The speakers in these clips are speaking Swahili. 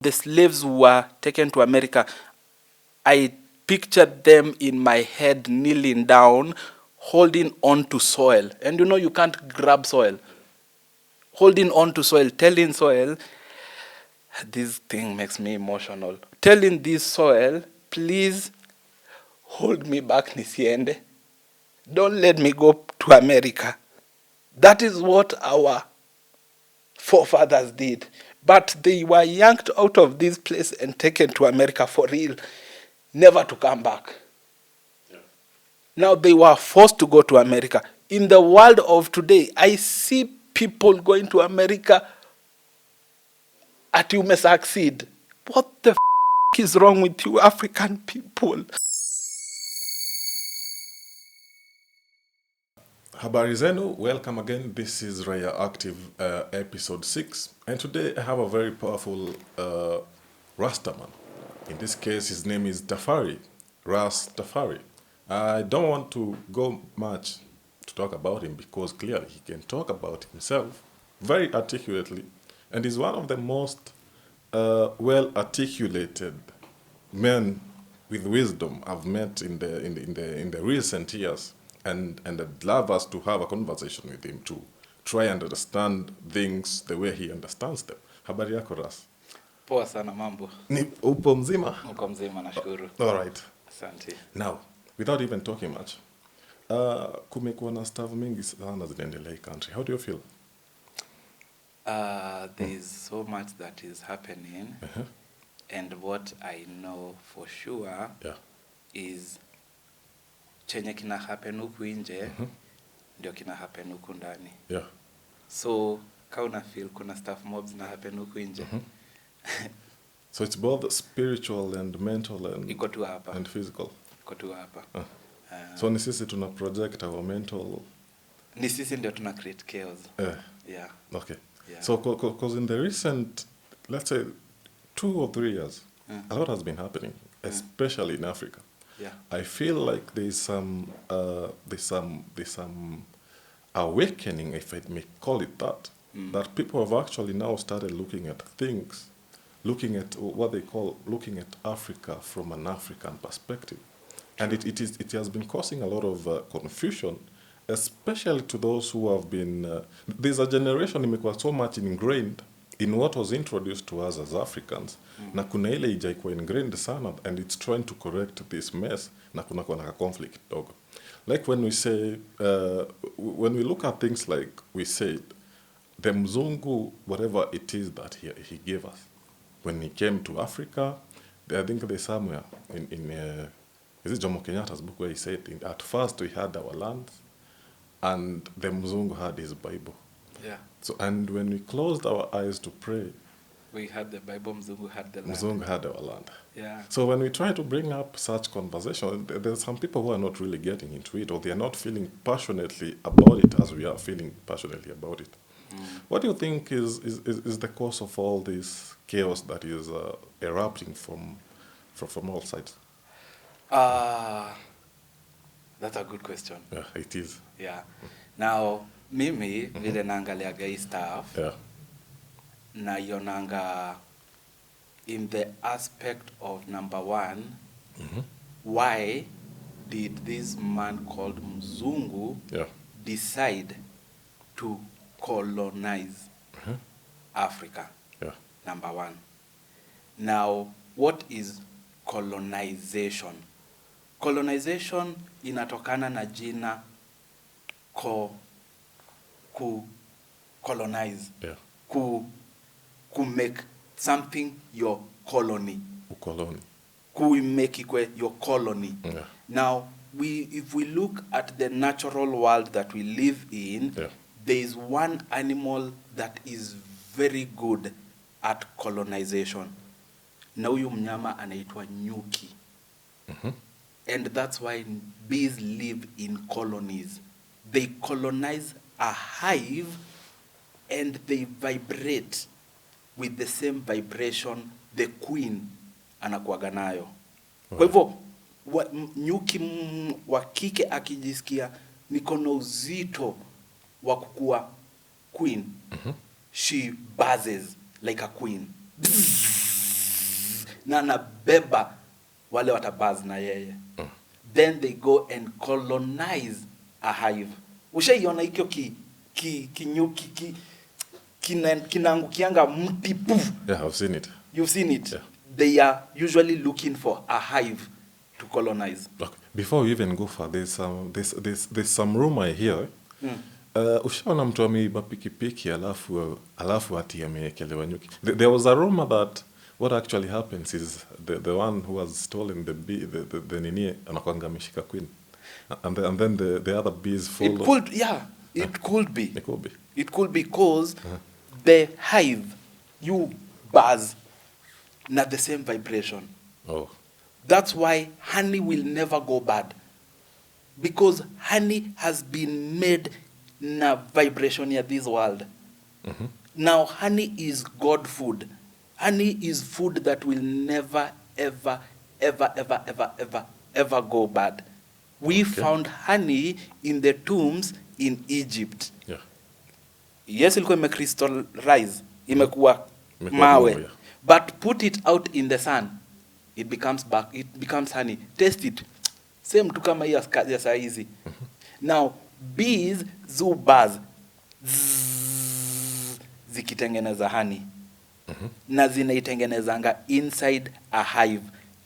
the slaves were taken to America, I pictured them in my head kneeling down, holding on to soil. And you know you can't grab soil. Holding on to soil, telling soil, this thing makes me emotional. Telling this soil, please hold me back nisiende. Don't let me go to America. That is what our forefathers did. But they were yanked out of this place and taken to America for real, never to come back. Yeah. Now they were forced to go to America. In the world of today, I see people going to America at you may succeed. What the is wrong with you African people? Habari zenu, welcome again. This is Raia Active episode 6, and today I have a very powerful Rasta Man. In this case, his name is Tafaria Rasta Man. I don't want to go much to talk about him because clearly he can talk about himself very articulately, and is one of the most well articulated men with wisdom I've met in the recent years. And I'd love us to have a conversation with him to try and understand things the way he understands them. Habari yako Ras? Poa sana mambo. Ni upo mzima? Uko mzima nashukuru. All right. Asante. Now, without even talking much, kumekuwa na stuff mingi sana zinaendelea country. How do you feel? There's so much that is happening. Uh-huh. And what I know for sure is chenye kina happen huku nje ndio kina happen huku ndani. Yeah. So kauna feel kuna stuff mobs na happen huku nje. So it's both spiritual and mental and iko tu hapa and physical. Iko tu hapa. So ni sisi tuna project our mental. Ni sisi ndio tuna create chaos. Yeah. Okay. Yeah. So because in the recent, let's say 2 or 3 years, a lot has been happening, especially in Africa. Yeah. I feel like there's some awakening, if I may call it that, that people have actually now started looking at things, looking at what they call looking at Africa from an African perspective. And it has been causing a lot of confusion, especially to those who have been, there's a generation imekuwa so much ingrained in what was introduced to us as Africans, na kuna ile ijaikuwa ingrained sana, and it's trying to correct this mess, na kuna kwa naka conflict dogo. Like when we say, when we look at things like we said, the mzungu, whatever it is that he gave us, when he came to Africa, I think there's somewhere in is it Jomo Kenyatta's book where he said, at first we had our lands, and the mzungu had his Bible. Yeah. So, and when we closed our eyes to pray, we had the Bible, Mzungu had the land. Mzungu had our land. Yeah. So when we try to bring up such conversation, there's some people who are not really getting into it, or they are not feeling passionately about it as we are feeling passionately about it. What do you think is the cause of all this chaos that is erupting from all sides? That's a good question. Yeah, it is. Yeah. Now, mimi vile naangaliaga hii stuff, na yonanga in the aspect of number one, why did this man called Mzungu decide to colonize Africa? Yeah. Number one. Now, what is colonization? Colonization inatokana na jina colonize. Yeah. Ku make something your colony. Make it your colony. Yeah. Now, if we look at the natural world that we live in, there is one animal that is very good at colonization. Na huyu mnyama anaitwa nyuki. And that's why bees live in colonies. They colonize a hive and they vibrate with the same vibration the queen anakuwaga nayo. Kwa hivyo nyuki wa kike akijisikia niko na uzito wa kukuwa queen, she buzzes like a queen. na anabeba wale watabaz na yeye. Then they go and colonize a hive. Ushaiona hikyo kinaangukianga mti puf. Yeah, I've seen it. You've seen it? Yeah. They are usually looking for a hive to colonize. Look, before we even go far, there's some rumor I hear. Ushaona mtu ameiba pikipiki alafu ati ameekelewa nyuki. There was a rumor that what actually happens is the one who has stolen the nini anakuanga ameshika queen, and then the other bees follow. It could, yeah, it could be. It could be. It could be because the hive, you buzz, not the same vibration. Oh. That's why honey will never go bad, because honey has been made na vibration in this world. Now honey is God food. Honey is food that will never, ever, ever, ever, ever, ever, ever go bad. We found honey in the tombs in Egypt. Yeah. Yes, ilikuwa imecrystallize, imekuwa mawe. Yeah. But put it out in the sun, it becomes honey. Taste it. Same tu kama ya saa hizi. Now, bees buzz zikitengeneza honey. Na zinaitengenezanga inside a hive,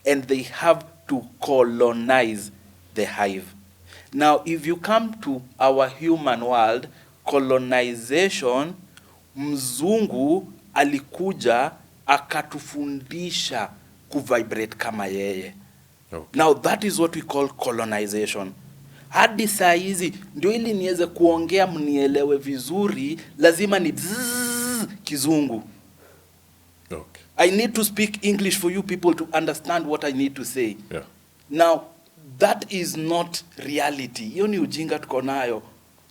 and they have to colonize the hive. Now, if you come to our human world, colonization, mzungu alikuja akatufundisha kuvibrate kama yeye. Okay. Now that is what we call colonization. Hadi saa hizi ndio ili niweze kuongea mnielewe vizuri, lazima ni kizungu. Okay. I need to speak English for you people to understand what I need to say. Yeah. Now, that is not reality. Hiyo ni ujinga tuko nayo.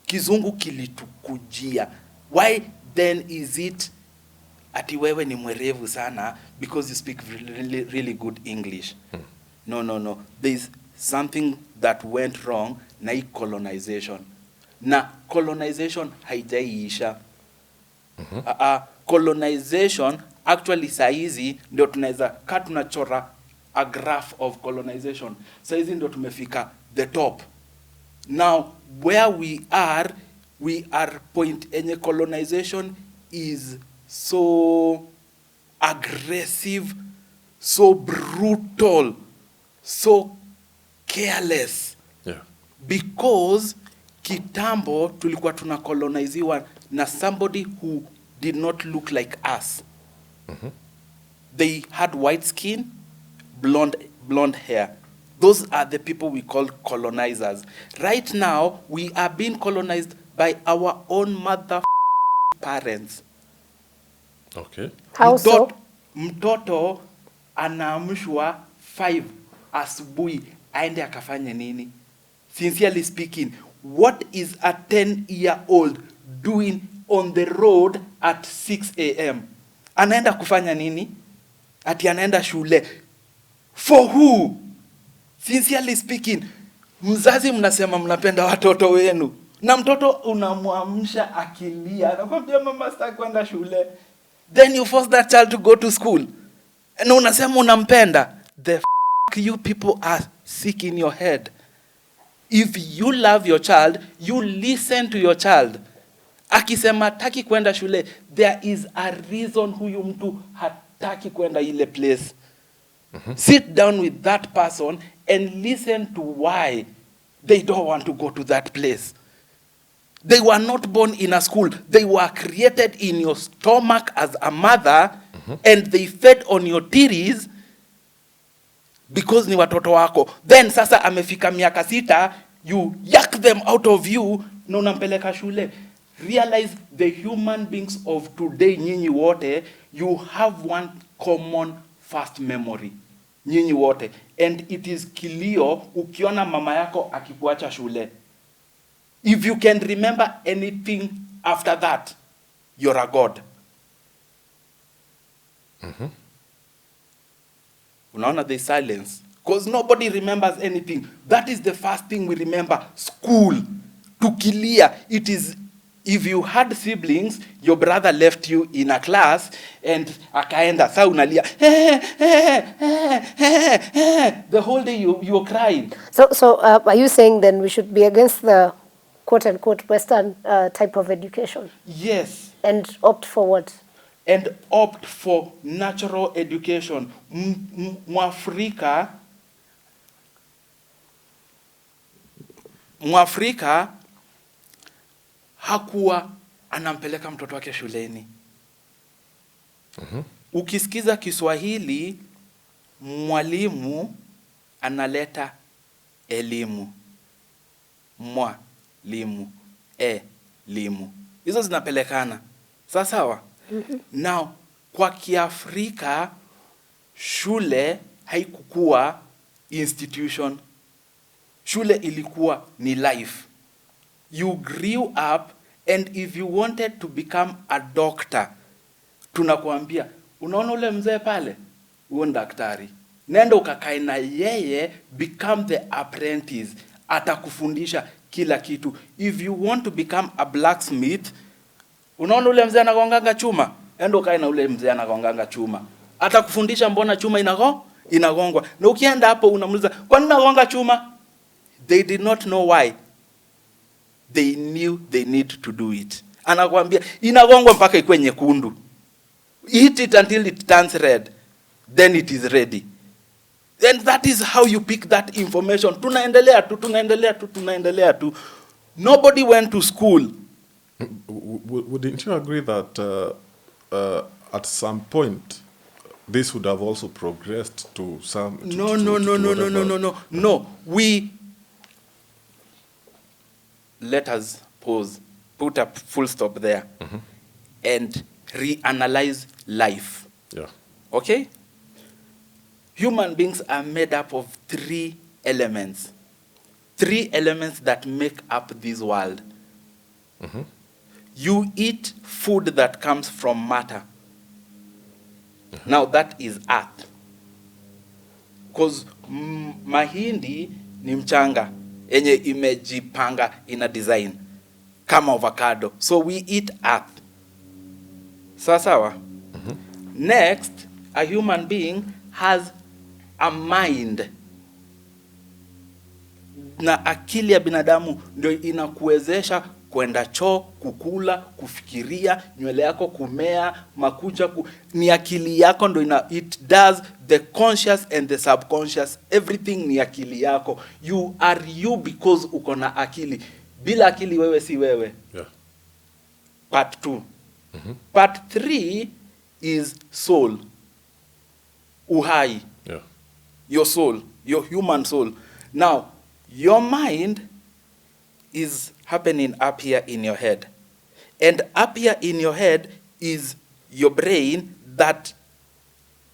Kizungu kilitukujia. Why then is it ati wewe ni mwerevu sana because you speak really, really good English? No. There is something that went wrong na hii colonization. Na colonization haijaiisha. Colonization actually saizi ndio tunaweza tunachora a graph of colonization. Saizi ndio tumefika the top. Now where we are point enye colonization is so aggressive, so brutal, so careless. Yeah. Because kitambo tulikuwa tunakoloniziwa na somebody who did not look like us. They had white skin, blonde hair. Those are the people we call colonizers. Right now, we are being colonized by our own parents. Okay. How so? Mtoto anaamshwa 5 asubuhi aende akafanye nini? Sincerely speaking, what is a 10-year-old doing on the road at 6 a.m.? Anaenda kufanya nini? Ati anaenda shule. For who? Sincerely speaking, mzazi mnasema mnapenda watoto wenu. Na mtoto unamwamsha akilia. Anakwambia mama sitaki kwenda shule. Then you force that child to go to school. Na unasema unampenda. The you people are sick in your head. If you love your child, you listen to your child. Akisema hataki kwenda shule, there is a reason huyu mtu hataki kwenda ile place. Sit down with that person and listen to why they don't want to go to that place. They were not born in a school. They were created in your stomach as a mother, and they fed on your titties because ni watoto wako. Then sasa amefika miaka 6, you yak them out of you, na unampeleka shule. Realize the human beings of today, nyinyi wote, you have one common first memory. Nyinyi wote. And it is kilio ukiona mama yako akikuacha shule. If you can remember anything after that, you're a god. Unaona the silence. Because nobody remembers anything. That is the first thing we remember. School. Tukilia. It is If you had siblings, your brother left you in a class and akaenda sa unalia the whole day you're crying. So are you saying then we should be against the quote unquote Western type of education? Yes. And opt for what? And opt for natural education. Mwafrika hakuwa anampeleka mtoto wake shuleni. Ukisikiza Kiswahili, mwalimu analeta elimu. Mwalimu, elimu. Hizo zinapelekana. Sawa? Now, kwa Kiafrika, shule haikukuwa institution. Shule ilikuwa ni life. You grew up, and if you wanted to become a doctor, tunakuambia, unaona ule mzee pale? Huyo daktari. Nenda ukakae na yeye, become the apprentice. Atakufundisha kila kitu. If you want to become a blacksmith, unaona ule mzee anagonganga chuma? Nenda ukae na ule mzee anagonganga chuma. Atakufundisha mbona chuma inagongwa. Na ukienda hapo unamuuliza, kwa nini unagonga chuma? They did not know why. They knew they need to do it. Anakuambia inagongwa mpaka ikuwe nyekundu. Eat it until it turns red. Then it is ready. And that is how you pick that information. Tunaendelea tu. Nobody went to school. Wouldn't you agree that at some point this would have also progressed to some... No. Let us pause, put a full stop there, and reanalyze life. Yeah. Okay? Human beings are made up of 3 elements. 3 elements that make up this world. You eat food that comes from matter. Now that is earth. Because mahindi ni mchanga enye imejipanga in a design kama avocado. So we eat earth. Sawa? Next, a human being has a mind. Na akili ya binadamu ndio inakuwezesha kwenda choo, kukula, kufikiria, nywele yako kumea, makucha ni akili yako ndio it does the conscious and the subconscious. Everything ni akili yako. You are you because uko na akili. Bila akili wewe si wewe. Yeah. Part 2. Part 3 is soul. Uhai. Yeah. Your soul, your human soul. Now, your mind is happening up here in your head. And up here in your head is your brain that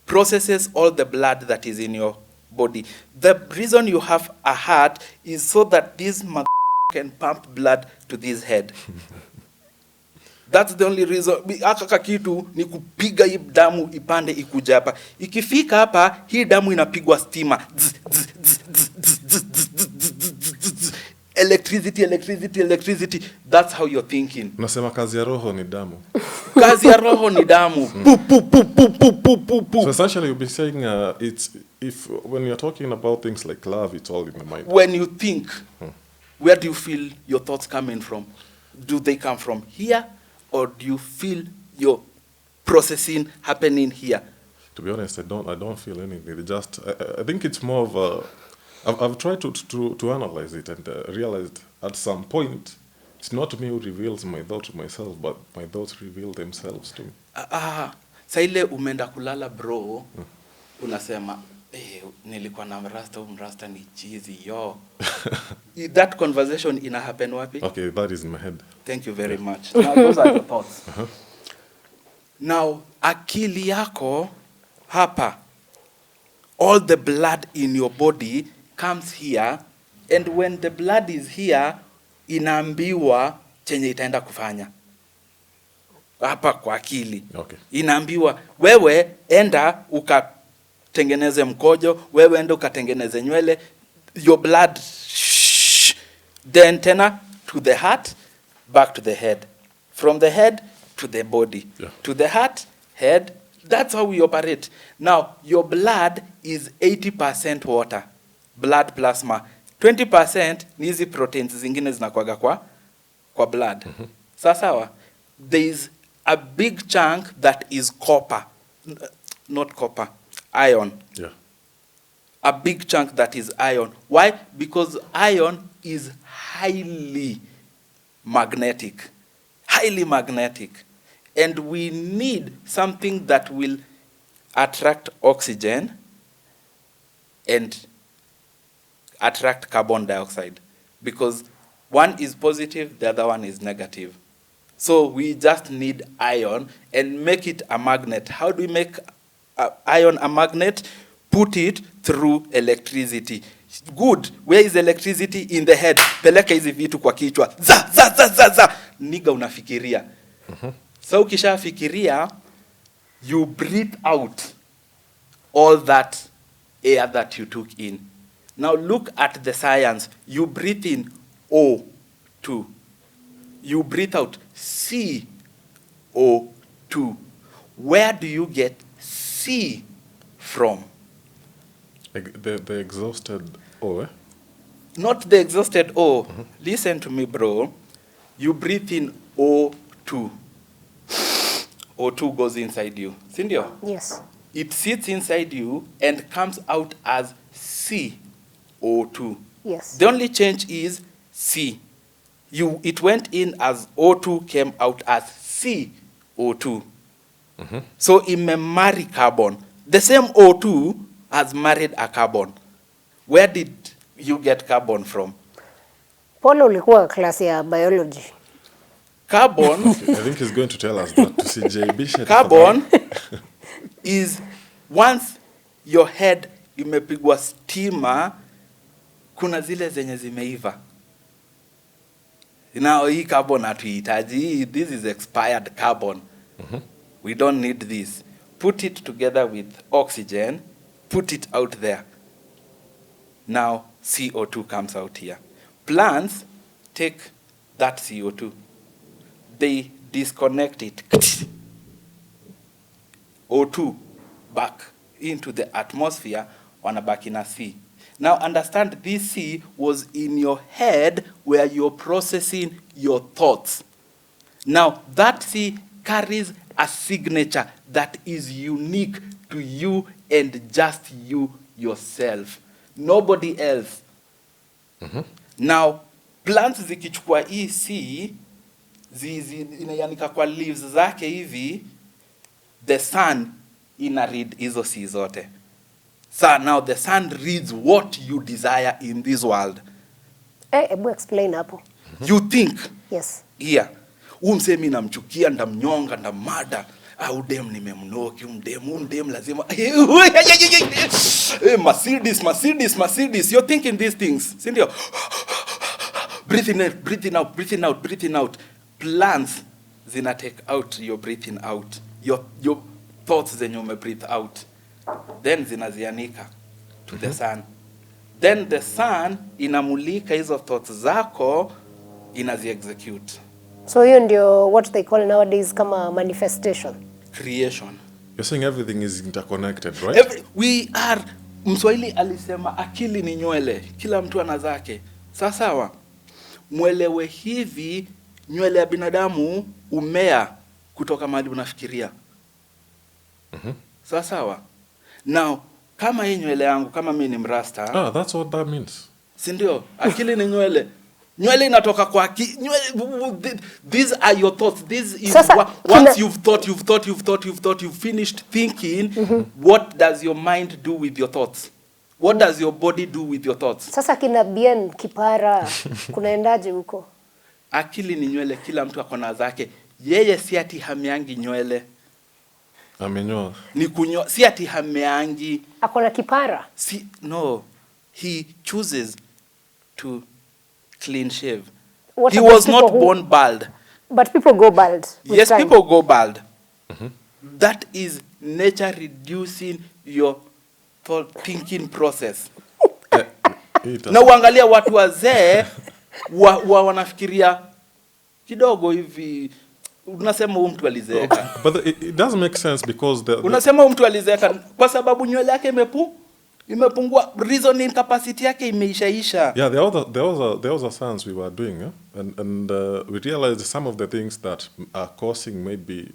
processes all the blood that is in your body. The reason you have a heart is so that this can pump blood to this head. That's the only reason. Aka kitu ni kupiga hii damu ipande ikuja hapa. Ikifika hapa, hii damu inapigwa stima. Electricity. That's how you're thinking. Nasema kazi ya roho ni damu. Kazi ya roho ni damu. So essentially you'll be saying it's when you're talking about things like love, it's all in the mind. When you think, where do you feel your thoughts coming from? Do they come from here, or do you feel your processing happening here? To be honest, I don't feel anything. I think it's more of a... I've tried to analyze it and realized at some point it's not me who reveals my thoughts to myself, but my thoughts reveal themselves to me. Sa ile umeenda kulala bro, unasema nilikuwa na mrasta ni cheesy yo. That conversation ina happen wapi? Okay, that is in my head. Thank you very much. Now those are your thoughts. Now akili yako hapa, all the blood in your body comes here, and when the blood is here, inaambiwa chenye itaenda kufanya hapa kwa akili. Okay. Inaambiwa wewe enda ukatengeneze mkojo, wewe enda ukatengeneze nywele, your blood then tena to the heart, back to the head. From the head to the body, to the heart, head. That's how we operate. Now, your blood is 80% water, blood plasma. 20% ni hizi proteins zingine zinakuaga kwa blood. Sawa. There is a big chunk that is copper. Not copper, iron. Yeah. A big chunk that is iron. Why? Because iron is highly magnetic. Highly magnetic. And we need something that will attract oxygen and attract carbon dioxide. Because one is positive, the other one is negative. So we just need iron and make it a magnet. How do we make iron a magnet? Put it through electricity. Good. Where is electricity? In the head. Peleka hizi vitu kwa kichwa. Za, za, za, za, za. Niga unafikiria. So ukishafikiria, you breathe out all that air that you took in. Now look at the science. You breathe in O2. You breathe out CO2. Where do you get C from? The exhausted O, eh? Not the exhausted O. Listen to me, bro. You breathe in O2. O2 goes inside you. Sindio? Yes. It sits inside you and comes out as CO2. Yes. The only change is C. It went in as O2, came out as CO2. So it may marry carbon. The same O2 has married a carbon. Where did you get carbon from? Polo ulikuwa class ya biology. Carbon. I think he's going to tell us that to see JB. Carbon is once your head imepigwa stima, kuna zile zenye zimeiva. Now hii carbon hatuhitaji. This is expired carbon. We don't need this. Put it together with oxygen. Put it out there. Now CO2 comes out here. Plants take that CO2. They disconnect it. O2 back into the atmosphere, wanabaki na C. Now understand, this C was in your head where you're processing your thoughts. Now that C carries a signature that is unique to you and just you yourself. Nobody else. Now plants zikichukua hii C inayanika kwa leaves zake hivi, the sun ina read hizo C zote. So now the sun reads what you desire in this world. Ebu explain hapo. You think. Yes. Here. Msemi namchukia, ndamnyonga, ndamada. Udem nimemnoki, umdem lazima. Mercedes. You're thinking these things. Sindio? Breathing out. Plants zina take out your breathing out. Your thoughts zenye ume breathe out. Then zinazianika to the sun. Then the sun inamulika hizo thoughts zako, inazi-execute. So hiyo ndio what they call nowadays kama manifestation. Creation. You're saying everything is interconnected, right? We are. Mswahili alisema akili ni nywele, kila mtu ana zake. Sawa. Mwelewe hivi, nywele ya binadamu umea kutoka mahali unafikiria. Sawa. Now, kama hii nywele yangu, kama mimi ni mrasta. That's what that means. Si ndio? Akili ni nywele. Nywele inatoka kwa these are your thoughts. This is once you've finished thinking, what does your mind do with your thoughts? What does your body do with your thoughts? Sasa kina bien kipara kunaendaje huko? Akili ni nywele, kila mtu akona zake. Yeye si ati hameangi nywele. Amenyoa. Ni kunyoa, si ati hameangi. Akona kipara? No. He chooses to clean shave. What he was not born bald. But people go bald. Yes, time. People go bald. That is nature reducing your thinking process. Na uangalia watu wazee wanafikiria kidogo hivi, unasema mtu alizeeka. But it doesn't make sense because unasema mtu alizeeka kwa sababu nywele yake imepungua, reasoning capacity yake imeishaisha. Yeah, there was a science we were doing, and we realized some of the things that are causing maybe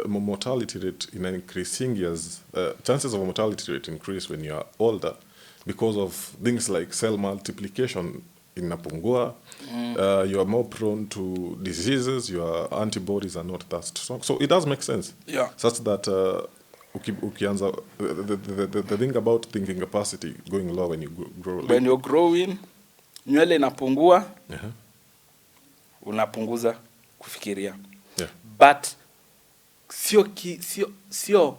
mortality rate in increasing years, chances of mortality rate increase when you are older because of things like cell multiplication inapungua. You are more prone to diseases, your antibodies are not that strong. So it does make sense. Yeah. Such that ukianza the thing about thinking capacity going low when you grow. When you're growing, nywele inapungua. Unapunguza kufikiria. Yeah. But sio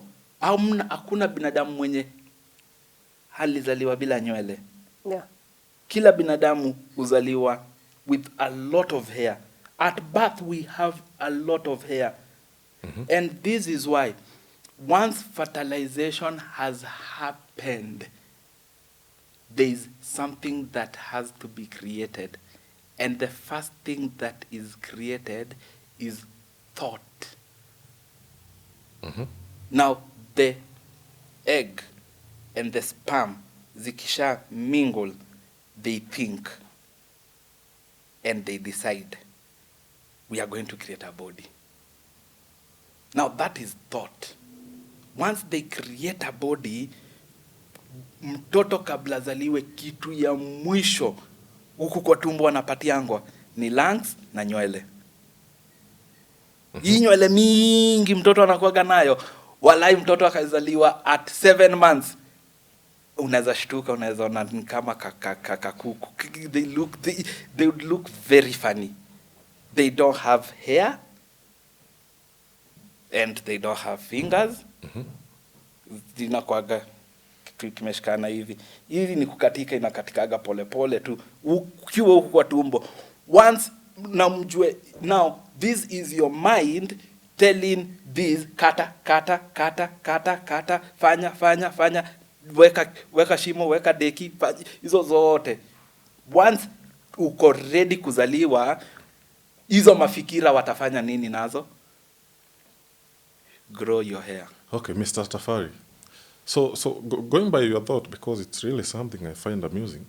hakuna binadamu mwenye alizaliwa bila nywele. Yeah. Kila binadamu uzaliwa with a lot of hair. At birth we have a lot of hair. And this is why once fertilization has happened, there is something that has to be created. And the first thing that is created is thought. Now, the egg and the sperm, zikisha mingle, they think and they decide, we are going to create a body. Now, that is thought. Once they create a body, mtoto kabla zaliwe kitu ya mwisho huku kwa tumbo anapatiangwa ni lungs na nywele. Hii nywele mingi mtoto anakuwaga nayo, walai mtoto akazaliwa at 7 months. Unaweza shtuka, unaweza ona kama kakakuku. They would look very funny. They don't have hair and they don't have fingers. Zinakuwaga kimeshikana hivi. Hivi ni kukatika, inakatikaga pole pole tu ukiwa huko kwa tumbo. Once namjue, now this is your mind telling this kata fanya weka shimo, weka deki, hizo zote. Once uko ready kuzaliwa, hizo mafikira watafanya nini nazo? Grow your hair. Okay, Mr. Tafari. So going by your thought, because it's really something I find amusing.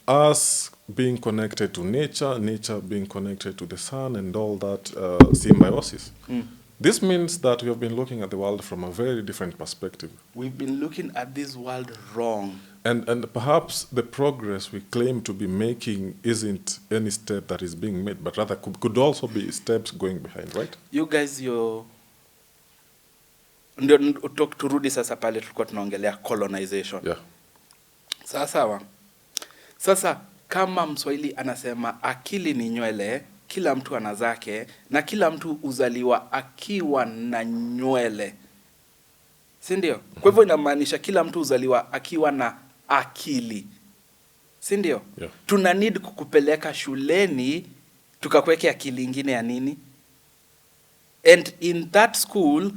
Us being connected to nature being connected to the sun and all that symbiosis. This means that we have been looking at the world from a very different perspective. We've been looking at this world wrong. And perhaps the progress we claim to be making isn't any step that is being made, but rather could also be steps going behind, right? You guys, ndio turudi sasa pale tulikuwa tunaongelea colonization. Yeah. Sasa kama Mswahili anasema akili ni nywele, kila mtu ana zake, na kila mtu uzaliwa akiwa na nywele. Si ndio? Kwa hivyo inamaanisha kila mtu uzaliwa akiwa na akili. Si ndio? Yeah. Tuna need kukupeleka shuleni tukakweke akili ingine ya nini? And in that school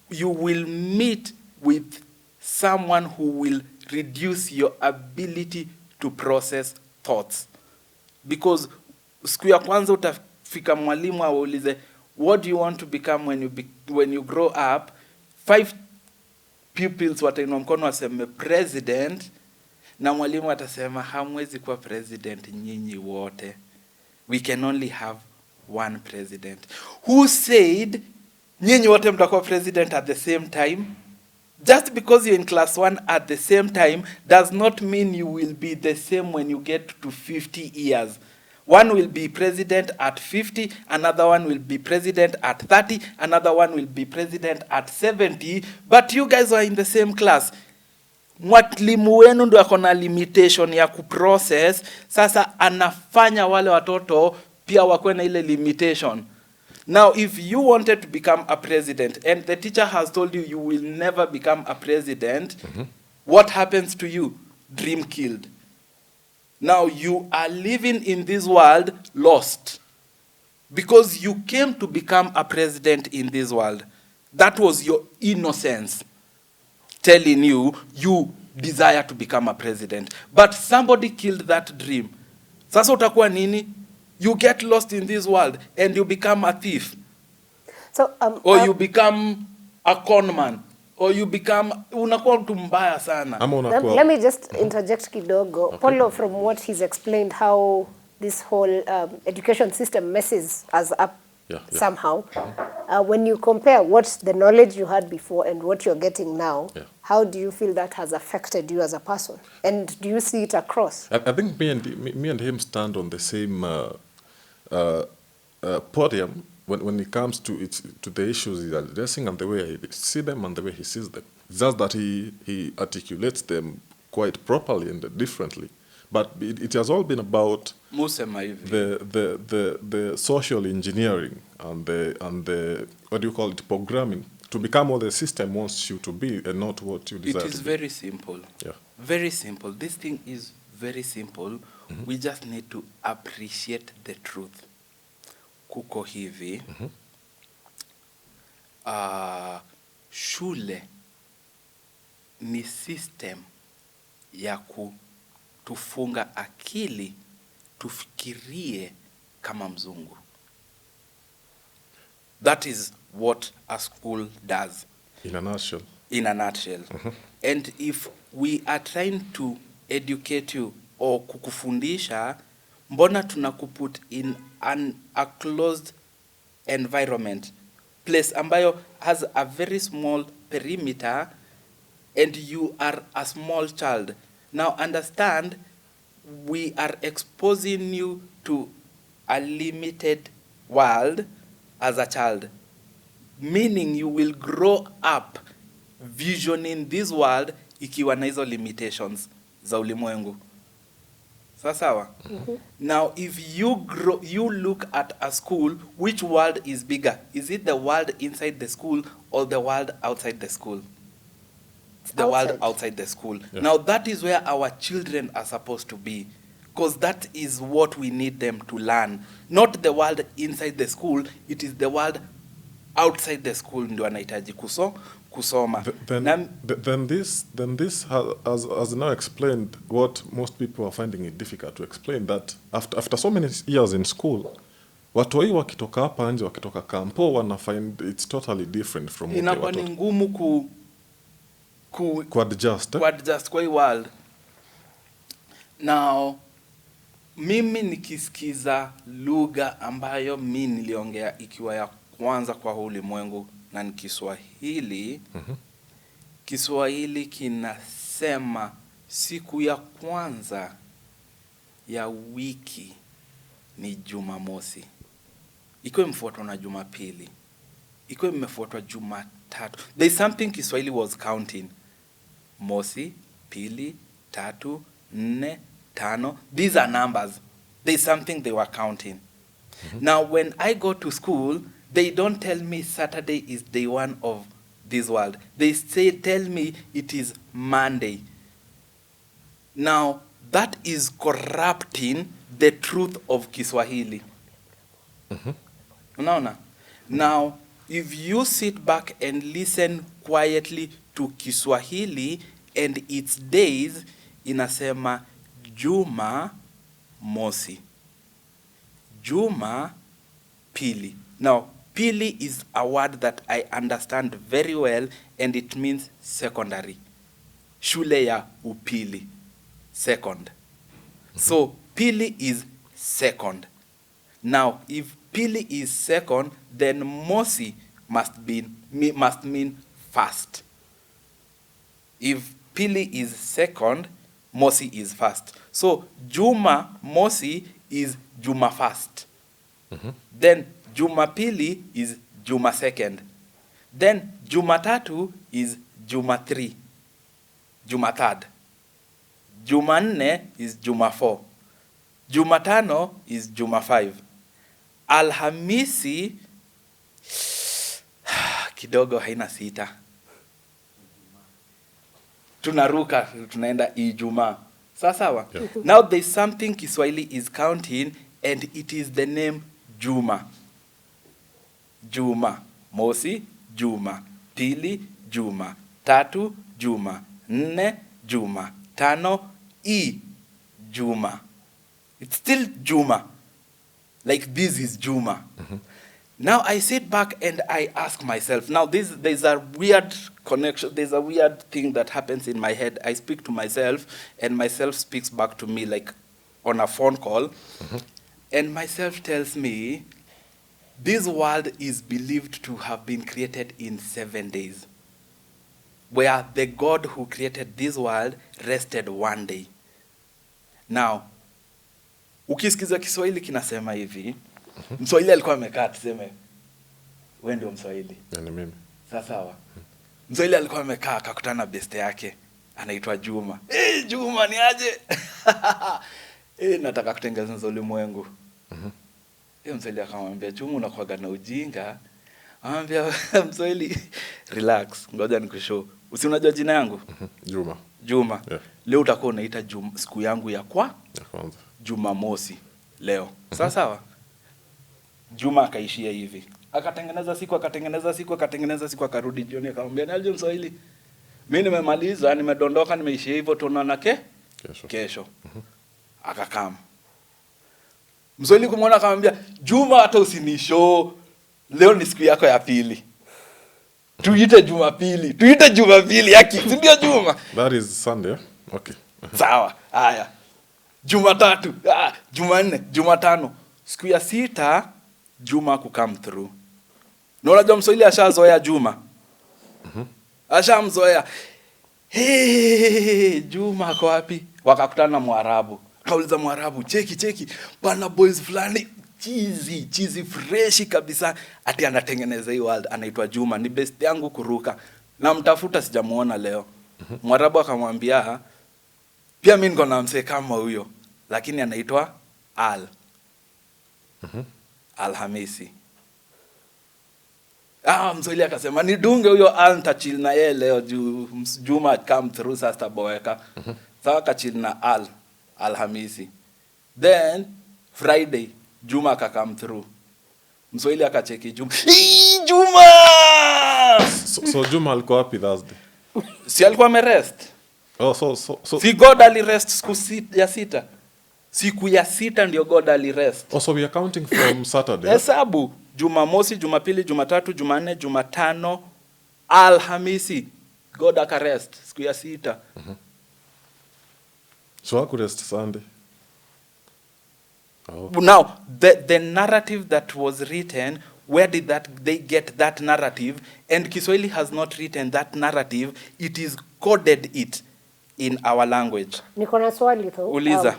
you will meet with someone who will reduce your ability to process thoughts. Because siku ya kwanza utafika mwalimu aulize, what do you want to become when you grow up? 5 pupils watainua mkono waseme president, na mwalimu atasema hamwezi kuwa president nyinyi wote. We can only have one president. Who said nyinyi wote mtakuwa president at the same time? Just because you're in class 1 at the same time does not mean you will be the same when you get to 50 years. One will be president at 50, another one will be president at 30, another one will be president at 70, but you guys are in the same class. Mwalimu wenu ndio ako na limitation ya kuprocess, sasa anafanya wale watoto pia wakuwe na ile limitation. Now, if you wanted to become a president and the teacher has told you will never become a president, what happens to you? Dream killed. Now, you are living in this world lost because you came to become a president in this world. That was your innocence telling you desire to become a president. But somebody killed that dream. Sasa utakuwa nini? You get lost in this world and you become a thief. So, or you become a con man. Or you become unakuwa mtu mbaya sana. Let me just interject kidogo. Okay. Polo, from what he's explained, how this whole education system messes us up somehow. When you compare what the knowledge you had before and what you're getting now, how do you feel that has affected you as a person? And do you see it across? I think me and him stand on the same podium when it comes to the issues he's addressing and the way I see them and the way he sees them. It's just that he articulates them quite properly and differently. But it has all been about the social engineering and the what do you call it, programming to become what the system wants you to be and not what you desire. It is very simple. Yeah. Very simple. This thing is very simple. We just need to appreciate the truth. Kuko hivi. Shule ni system ya kutufunga akili tufikirie kama mzungu. That is what a school does. In a nutshell. In a nutshell. And if we are trying to educate you or kukufundisha, mbona tunakuput in a closed environment, place ambayo has a very small perimeter and you are a small child. Now understand, we are exposing you to a limited world as a child, meaning you will grow up visioning this world ikiwa na hizo limitations za ulimwengu. Sawa? Now if you look at a school, which world is bigger? Is it the world inside the school or the world outside the school? It's the world outside the school. Yeah. Now that is where our children are supposed to be, because that is what we need them to learn. Not the world inside the school, it is the world outside the school ndio wanahitaji kusoma. Then this has now explained what most people are finding it difficult to explain, that after so many years in school, watoi wakitoka hapa nje wakitoka kampo wana find it's totally different from what inakuwa ni ngumu adjust kwa hii world. Now mimi nikisikiza lugha ambayo mimi niliongea ikiwa ya kwanza kwa ulimwengu na ni Kiswahili. Kiswahili kinasema siku ya kwanza ya wiki ni Jumamosi, ikiwa imefuatwa na Jumapili, ikiwa imefuatwa Jumatatu. There is something Kiswahili was counting: mosi, pili, tatu, nne, tano. These are numbers. There is something they were counting. Now when I go to school, they don't tell me Saturday is day one of this world. They tell me it is Monday. Now that is corrupting the truth of Kiswahili. Unaona? Now if you sit back and listen quietly to Kiswahili and its days, inasema Juma mosi, Juma pili. Now pili is a word that I understand very well, and it means secondary. Shule ya upili, second. So pili is second. Now if pili is second, then mosi must mean first. If pili is second, mosi is first. So Juma mosi is Juma first. Then Jumapili is Juma second. Then Jumatatu is Juma 3, Juma third. Jumanne is Juma 4. Jumatano is Juma 5. Alhamisi kidogo haina sita. Tunaruka, tunaenda Ijumaa. Sawa? Yeah. Now there is something Kiswahili is counting, and it is the name Juma. Juma mosi, Juma pili, Juma tatu, Juma nne, Juma tano, Juma. It's still Juma. Like this is Juma. Now I sit back and I ask myself, now there's a weird connection, there's a weird thing that happens in my head. I speak to myself and myself speaks back to me like on a phone call. And myself tells me, this world is believed to have been created in 7 days, where the God who created this world rested one day. Now, ukisikiza Kiswahili kinasema hivi, Mswahili alikuwa amekaa tuseme, wewe ndio Mswahili. Ni mimi. Sawa. Mswahili alikuwa amekaa akakutana na beste yake, anaitwa Juma. Juma ni aje? Nataka kutengeneza ulimwengu. Mswahili akamwambia, Juma unakuwaga na ujinga. Anambia Mswahili, relax, ngoja nikushow. Unajua jina yangu? Juma. Yeah. Leo utakuwa unaita siku yangu ya kwanza. Jumamosi leo. Sawa. Juma akaishia hivi. Akatengeneza siku akarudi jioni akamwambia, "Nalje Mswahili. Mimi nimemaliza, nimedondoka, nimeishia hivyo, tunaona kesho." Akakam. Mswahili kumwona akamwambia, "Juma hata usinishow. Leo ni siku yako ya pili. Tuite Jumapili yaki, si ndio Juma?" That is Sunday. Okay. Sawa. Haya. Jumatatu, Jumanne, Jumatano. Siku ya 6 Juma ku come through. Na unajua Mswahili ashazoea Juma. Ashamzoea. Juma ako wapi? Wakakutana na Mwarabu. Kauliza Mwarabu, cheki. Bana boys fulani cheesy fresh kabisa ati anatengeneza hii world, anaitwa Juma, ni best yangu kuruka. Na mtafuta sijamuona leo. Mwarabu akamwambia, pia mimi niko na msee kama huyo, lakini anaitwa Alhamisi. Mswahili akasema, nidunge huyo nitachili na yeye leo Juma come through sasa boeka. Sawa, kachili na Alhamisi. Then Friday Juma akakam through. Mswahili akacheki Juma. Juma! So Juma alikuwa wapi Thursday? Si alikuwa amerest. So si God alirest siku ya 6. Siku ya 6 ndio God alirest. So we are counting from Saturday. Hesabu Jumamosi, Jumapili, Jumatatu, Jumanne, Jumatano, Alhamisi. God akarest siku ya 6. So I could rest Sunday. Now, the narrative that was written, where did they get that narrative? And Kiswahili has not written that narrative. It is coded it in our language. Niko na swali though. Uliza.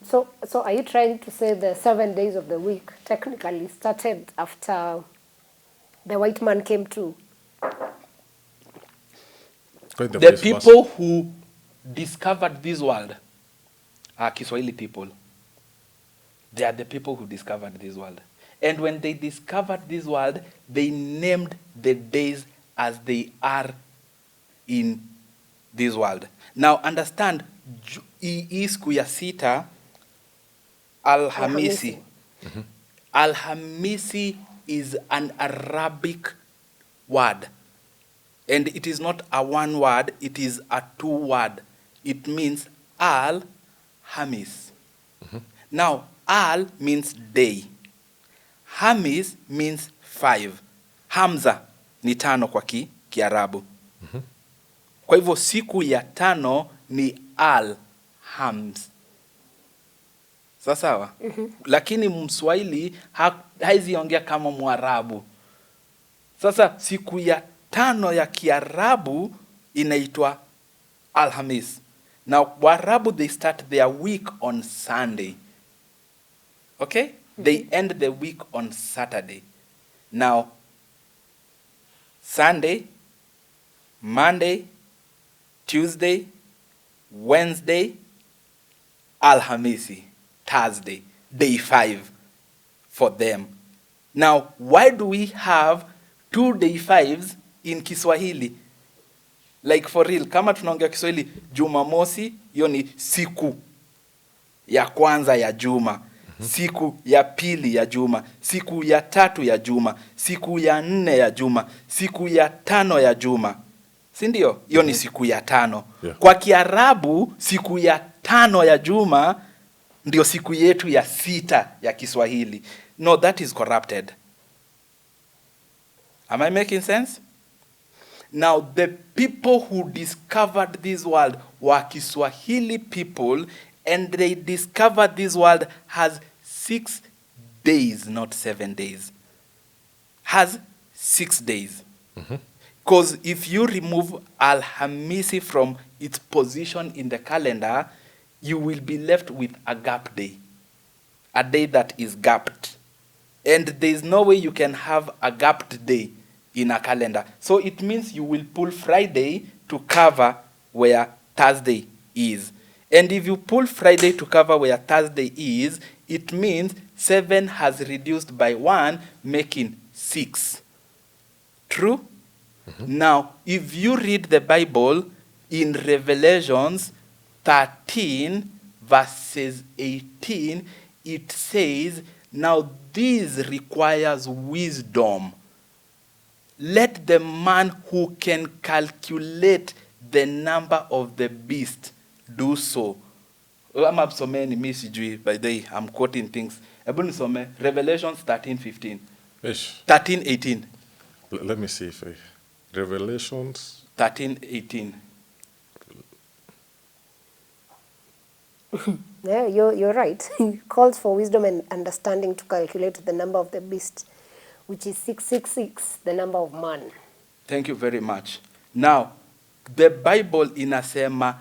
So are you trying to say the 7 days of the week technically started after the white man came through? The people who discovered this world are Kiswahili people. They are the people who discovered this world. And when they discovered this world, they named the days as they are in this world. Now understand, siku ya 6 Alhamisi. Alhamisi is an Arabic word. And it is not a one word, it is a 2 word. It means Al-Hamis. Now, Al means day. Hamis means 5. Hamza ni 5 kwa Kiarabu. Kwa hivyo siku ya 5 ni Al-Hams. Sawa? Lakini Mswahili haizi ongea kama Mwarabu. Sasa siku ya 5 ya Kiarabu inaitwa Alhamis. Now, Waarabu, they start their week on Sunday. Okay? They end the week on Saturday. Now, Sunday, Monday, Tuesday, Wednesday, Alhamisi, Thursday, day 5 for them. Now, why do we have 2 day 5s in Kiswahili? Like for real, kama tunaongea Kiswahili, Jumamosi, hiyo ni siku ya kwanza ya juma. Siku ya pili ya juma, siku ya 3 ya juma, siku ya 4 ya juma, siku ya 5 ya juma. Si ndio? Hiyo ni siku ya 5. Yeah. Kwa Kiarabu siku ya 5 ya juma ndio siku yetu ya 6 ya Kiswahili. No, that is corrupted. Am I making sense? Now, the people who discovered this world were Kiswahili people, and they discovered this world has 6 days, not 7 days. Has 6 days. Because if you remove Alhamisi from its position in the calendar, you will be left with a gap day. A day that is gapped. And there is no way you can have a gapped day in a calendar. So it means you will pull Friday to cover where Thursday is. And if you pull Friday to cover where Thursday is, it means 7 has reduced by 1, making 6. True? Now, if you read the Bible in Revelations 13, verses 18, it says, now this requires wisdom. Let the man who can calculate the number of the beast do so. By the way, I'm quoting things. Revelations 13:15. 13:18. Let me see if Revelations 13:18. Yeah, you're right. It calls for wisdom and understanding to calculate the number of the beast, which is 666, the number of man. Thank you very much. Now, the Bible inasema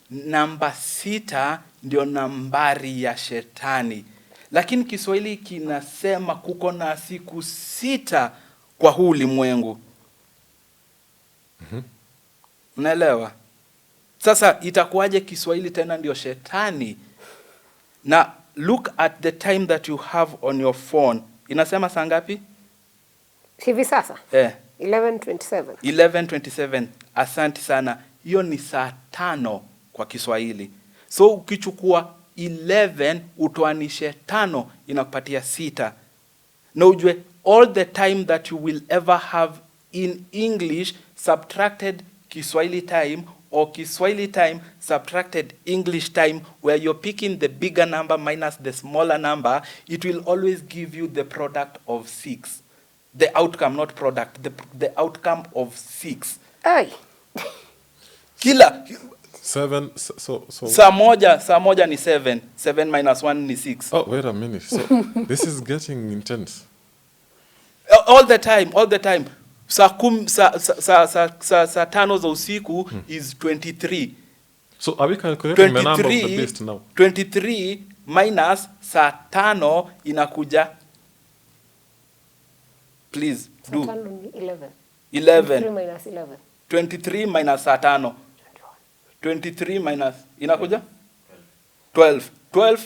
namba 6 ndio nambari ya shetani. Lakini Kiswahili kinasema kuko na siku 6 kwa huu ulimwengu. Unaelewa? Sasa itakuwaje Kiswahili tena ndio shetani? Na look at the time that you have on your phone. Inasema saa ngapi? Hivi sasa? 11:27. 11:27. Asante sana. Hiyo ni saa 5 kwa Kiswahili. So ukichukua 11 utoanishe 5 inakupatia 6. Na ujue all the time that you will ever have in English subtracted Kiswahili time, or Kiswahili time subtracted English time, where you're picking the bigger number minus the smaller number, it will always give you the product of 6. The outcome, not product, the outcome of 6. Ay. Kila 7, so saa moja ni 7. 7 minus 1 ni 6. Oh, wait a minute. So this is getting intense. All the time. Saa 5 za usiku is 23. So are we calculating the number of the beast now? 23 minus saa 5 inakuja. Please do. 11. 11. 23 minus 11. 23 minus saa 5. 23 minus inakuja 12. 12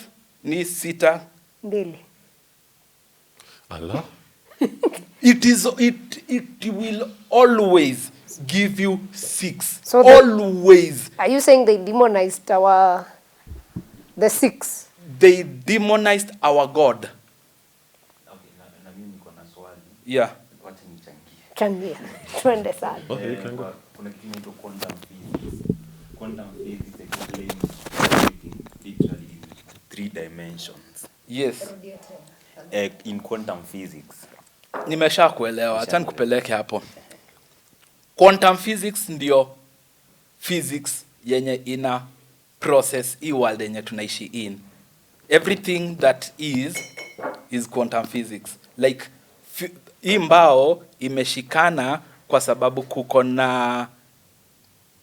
ni 6. 2. Allah. It will always give you 6. So always. Are you saying they demonized the 6? They demonized our God. Okay, na mimi niko na swali. Yeah. Wacha nichangie. Changia. Twende sana. Okay, you can go. Kuna kitu inaitwa quantum physics. Quantum physics explains everything literally in 3 dimensions. Yes. In quantum physics. Nimesha kuelewa. Acha nikupeleke hapo. Quantum physics ndio physics yenye ina process hii world yenye tunaishi in. Everything that is quantum physics. Like hii mbao imeshikana kwa sababu kuko na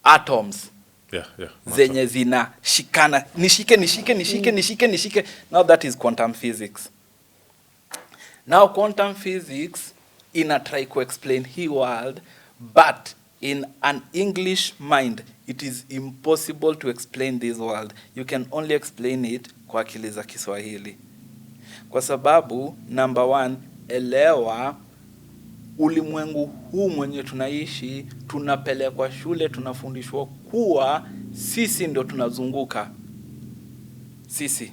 atoms. Yeah. Zenye zinashikana. Nishike. Now that is quantum physics. Now quantum physics ina try to explain hii world, but in an English mind it is impossible to explain this world. You can only explain it kwa akili za Kiswahili. Kwa sababu number 1, elewa ulimwengu huu mwenye tunaishi, tunapelekwa shule, tunafundishwa kuwa sisi ndio tunazunguka. Sisi,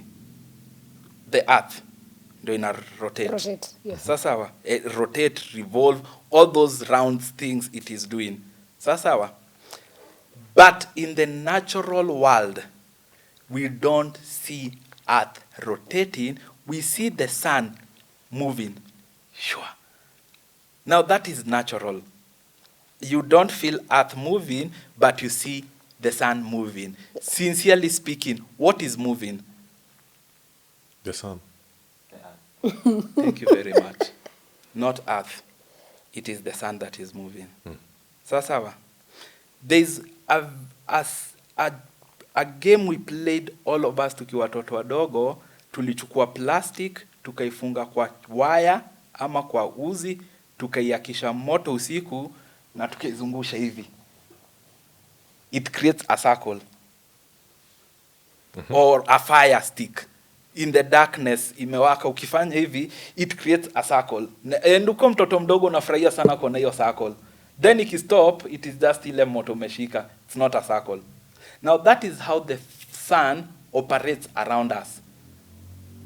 the earth ndio ina rotate. Yes. Sawa, rotate, revolve, all those round things it is doing. Sawa. But in the natural world, we don't see Earth rotating, we see the sun moving. Sure. Now that is natural. You don't feel Earth moving, but you see the sun moving. Sincerely speaking, what is moving? The sun. Thank you very much. Not Earth. It is the sun that is moving. Sawa. There's a game we played, all of us tukiwa watoto wadogo. Tulichukua plastic, tukaifunga kwa waya ama kwa uzi, tukaiakisha moto usiku na tukaizungusha hivi. It creates a circle. Or a fire stick. In the darkness, imewaka, ukifanya hivi, it creates a circle. And uko mtoto mdogo unafurahia sana kuona hiyo circle. Then ikistop, it is just ile moto umeshika. It's not a circle. Now that is how the sun operates around us.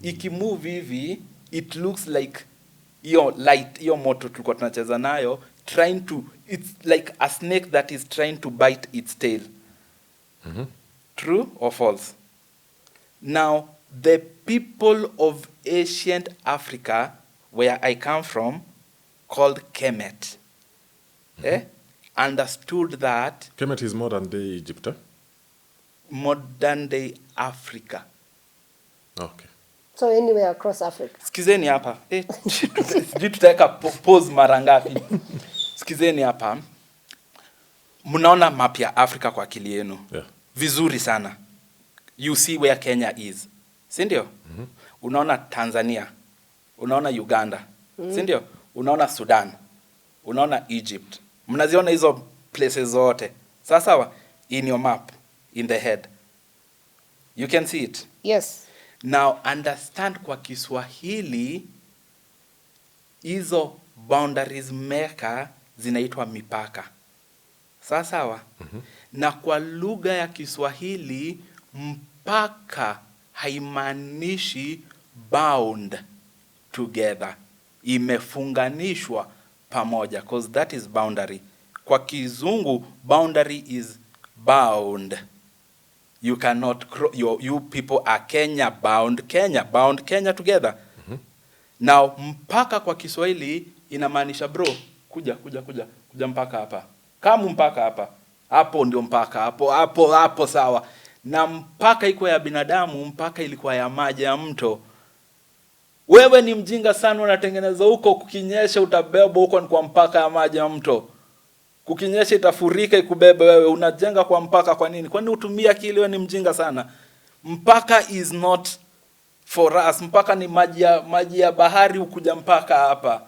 Ikimove hivi, it looks like your light, your moto tulikuwa tunacheza nayo, trying to, it's like a snake that is trying to bite its tail. True or false? Now, the people of ancient Africa, where I come from, called Kemet, understood that... Kemet is modern day Egypt, eh? Modern day Africa. Okay. So anywhere across Africa. Sikizeni hapa. Sijui tutaweka pause mara ngapi. Sikizeni hapa. Mnaona map ya Africa kwa akili yenu. Yeah. Vizuri sana. You see where Kenya is. Si ndio? Unaona Tanzania. Unaona Uganda. Si ndio? Unaona Sudan. Unaona Egypt. Mnaziona hizo places zote. Sawa? In your map, in the head. You can see it. Yes. Now understand kwa Kiswahili hizo boundaries maker zinaitwa mipaka. Sawa? Na kwa lugha ya Kiswahili mpaka haimaanishi bound together. Imefunganishwa pamoja, because that is boundary. Kwa Kizungu boundary is bound. You cannot you people are Kenya bound Kenya together. Now mpaka kwa Kiswahili inamaanisha bro, kuja mpaka hapa. Kama mpaka hapa. Hapo ndio mpaka, hapo sawa. Na mpaka iko ya binadamu, mpaka ilikuwa ya maji ya mto. Wewe ni mjinga sana, unatengeneza huko, kukinyesha utabeba huko kwa mpaka ya maji ya mto. Kukinyesha itafurika ikubebe wewe, unajenga kwa mpaka kwa nini? Kwani utumia akili? Wewe ni mjinga sana. Mpaka is not for us. Mpaka ni maji ya bahari, ukuja mpaka hapa.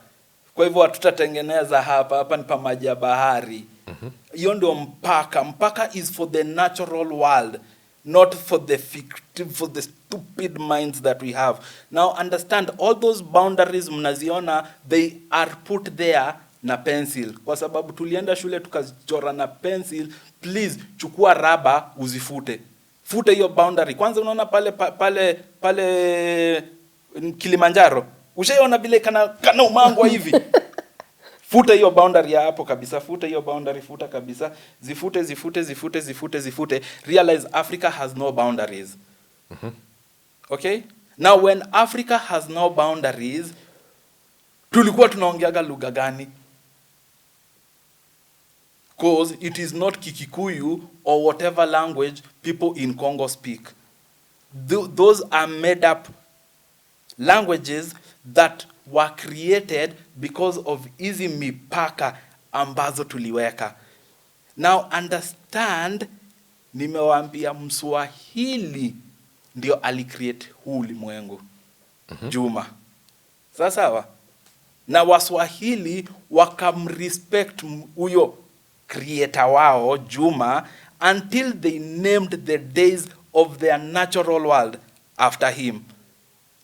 Kwa hivyo hatutatengeneza hapa ni pa maji ya bahari. Hiyo ndio mpaka. Mpaka is for the natural world, not for the fictive, for the stupid minds that we have. Now understand, all those boundaries mnaziona, they are put there na pencil. Kwa sababu tulienda shule tukachora na pencil. Please chukua raba uzifute. Fute hiyo boundary. Kwanza unaona pale Kilimanjaro. Ushaiona vile kana umangwa hivi. Futa hiyo boundary ya hapo kabisa. Futa hiyo boundary, futa kabisa. Zifute. Realize Africa has no boundaries. Okay? Now when Africa has no boundaries, tulikuwa tunaongeaga lugha gani? Because it is not Kikikuyu or whatever language people in Congo speak. Those are made up languages that were created because of hizi mipaka ambazo tuliweka. Now understand, nimewaambia Mswahili ndio alicreate huu ulimwengu. Juma. Sawa? Na Waswahili wakamrespect huyo creator wao Juma until they named the days of their natural world after him.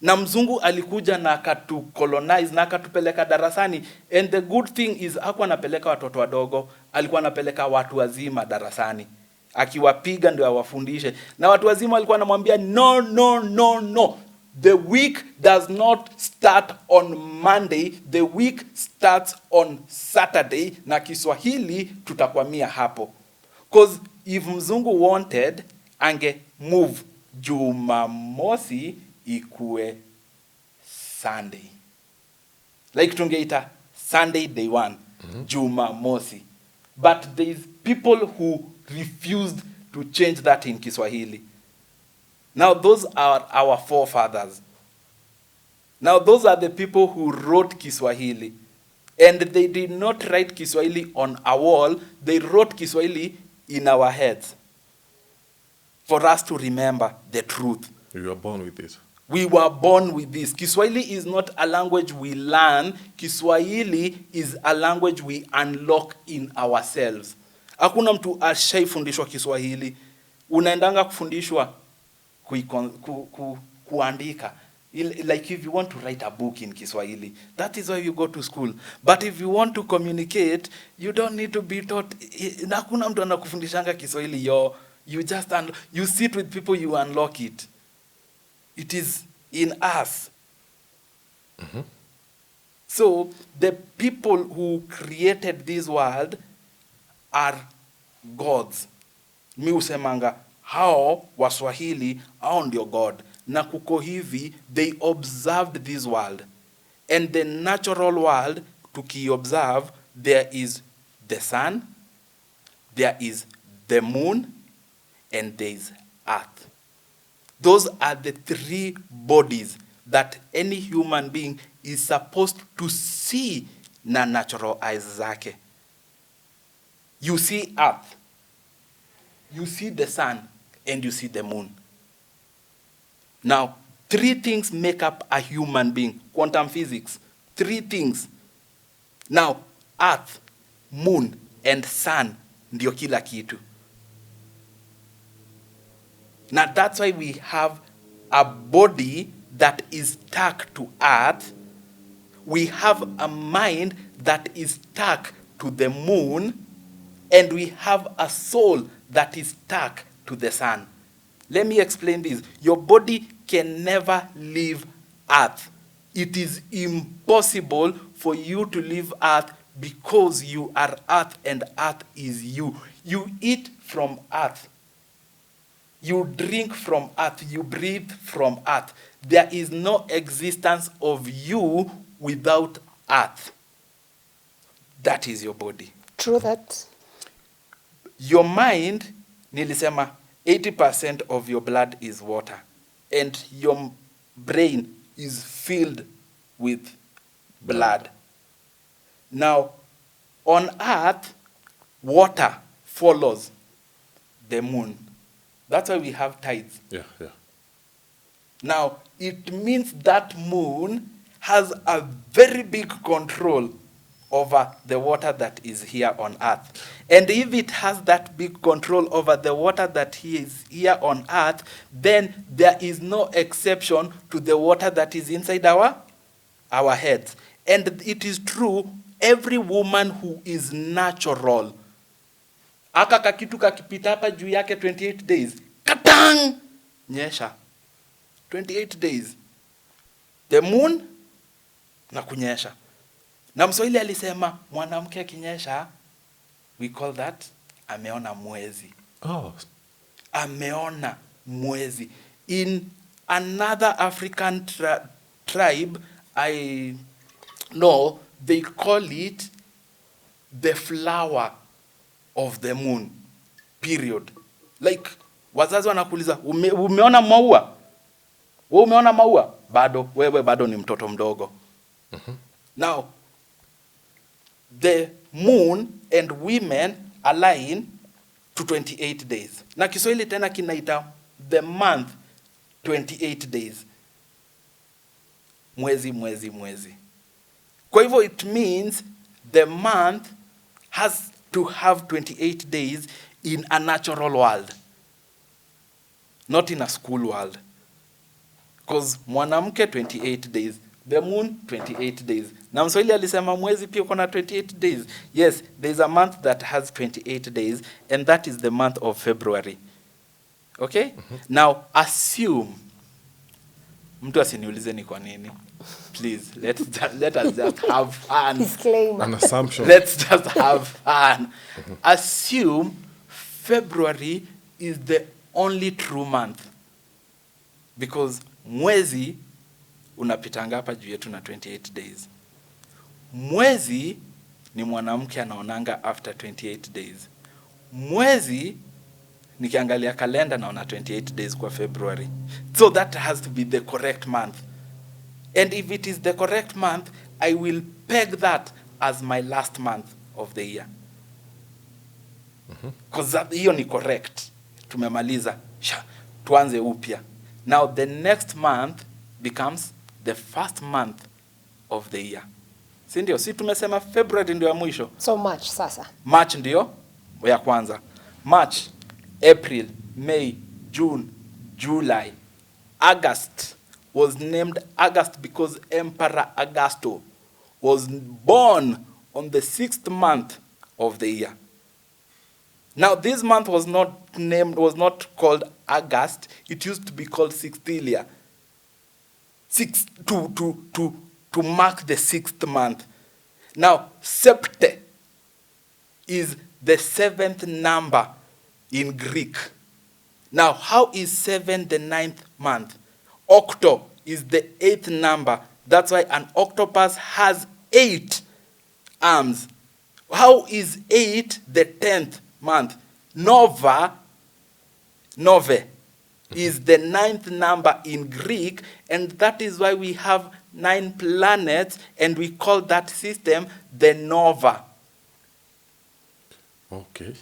Na mzungu alikuja na akatucolonize na akatupeleka darasani, and the good thing is hakuwa anapeleka watoto wadogo, alikuwa anapeleka watu wazima darasani, akiwapiga ndio awafundishe. Na watu wazima walikuwa anamwambia no, the week does not start on Monday, the week starts on Saturday. Na Kiswahili tutakwamia hapo, because if mzungu wanted ange move Jumamosi ikue Sunday. Like tungeita Sunday day one, Jumamosi. But there's people who refused to change that in Kiswahili. Now those are our forefathers. Now those are the people who wrote Kiswahili. And they did not write Kiswahili on a wall, they wrote Kiswahili in our heads. For us to remember the truth. You were born with it. We were born with this. Kiswahili is not a language we learn. Kiswahili is a language we unlock in ourselves. Hakuna mtu ashaifundishwa Kiswahili. Unaendanga kufundishwa kuandika. Like if you want to write a book in Kiswahili, that is why you go to school. But if you want to communicate, you don't need to be taught. Hakuna mtu anakufundishanga Kiswahili. You just you sit with people, you unlock it. It is in us. So the people who created this world are gods. Mi usemanga hao Waswahili hao ndio God. Na kuko hivi, they observed this world. And the natural world, tuki-observe, there is the sun, there is the moon, and there is earth. Those are the three bodies that any human being is supposed to see na natural eyes zake. You see earth, you see the sun, and you see the moon. Now, three things make up a human being. Quantum physics. Three things. Now, earth, moon, and sun ndio kila kitu. Now, that's why we have a body that is stuck to earth. We have a mind that is stuck to the moon. And we have a soul that is stuck to the sun. Let me explain this. Your body can never leave earth. It is impossible for you to leave earth because you are earth and earth is you. You eat from earth. You drink from earth. You breathe from earth. There is no existence of you without earth. That is your body. True that. Your mind, nilisema, 80% of your blood is water. And your brain is filled with blood. Now, on earth, water follows the moon. That's why we have tides. Yeah. Now, it means that moon has a very big control over the water that is here on earth. And if it has that big control over the water that is here on earth, then there is no exception to the water that is inside our heads. And it is true, every woman who is natural, aka kakitu kakipita hapa juu yake 28 days, katang, nyesha. 28 days. The moon, na kunyesha. Na Mswahili alisema mwanamke akinyesha, we call that ameona mwezi. Oh. Ameona mwezi. In another African tribe, I know they call it the flower of the moon. Period. Like, wazazi wanakuuliza, umeona maua? Wewe umeona maua? Bado, wewe bado ni mtoto mdogo. Now, the moon and women align to 28 days. Na Kiswahili tena kinaita the month 28 days. Mwezi. Kwa hivyo it means the month has to have 28 days in a natural world. Not in a school world. Because mwanamke 28 days. The moon, 28 days. Na Mswahili alisema mwezi pia kuna 28 days. Yes, there's a month that has 28 days, and that is the month of February. Okay? Now, assume. Mtu asiniulize ni kwa nini. Please, let us just have fun. Disclaimer. An assumption. Let's just have fun. Assume February is the only true month. Because mwezi unapitanga hapa juu yetu na 28 days. Mwezi ni mwanamke anaonanga after 28 days. Mwezi nikiangalia kalenda naona 28 days kwa February. So that has to be the correct month. And if it is the correct month, I will peg that as my last month of the year. Because hiyo ni correct. Tumemaliza. Tuanze upya. Now the next month becomes the first month of the year. Si ndio? Si tumesema February ndio ya mwisho. So March sasa. March ndio ya kwanza. March, April, May, June, July. August was named August because Emperor Augusto was born on the 6th month of the year. Now this month was not called August. It used to be called Sextilia. To mark the 6th month. Now Septe is the 7th number in Greek. Now how is 7 the 9th month? Octo is the 8th number. That's why an octopus has 8 arms. How is 8 the 10th month? Nove is the 9th number in Greek, and that is why we have 9 planets, and we call that system the Nova. Okay.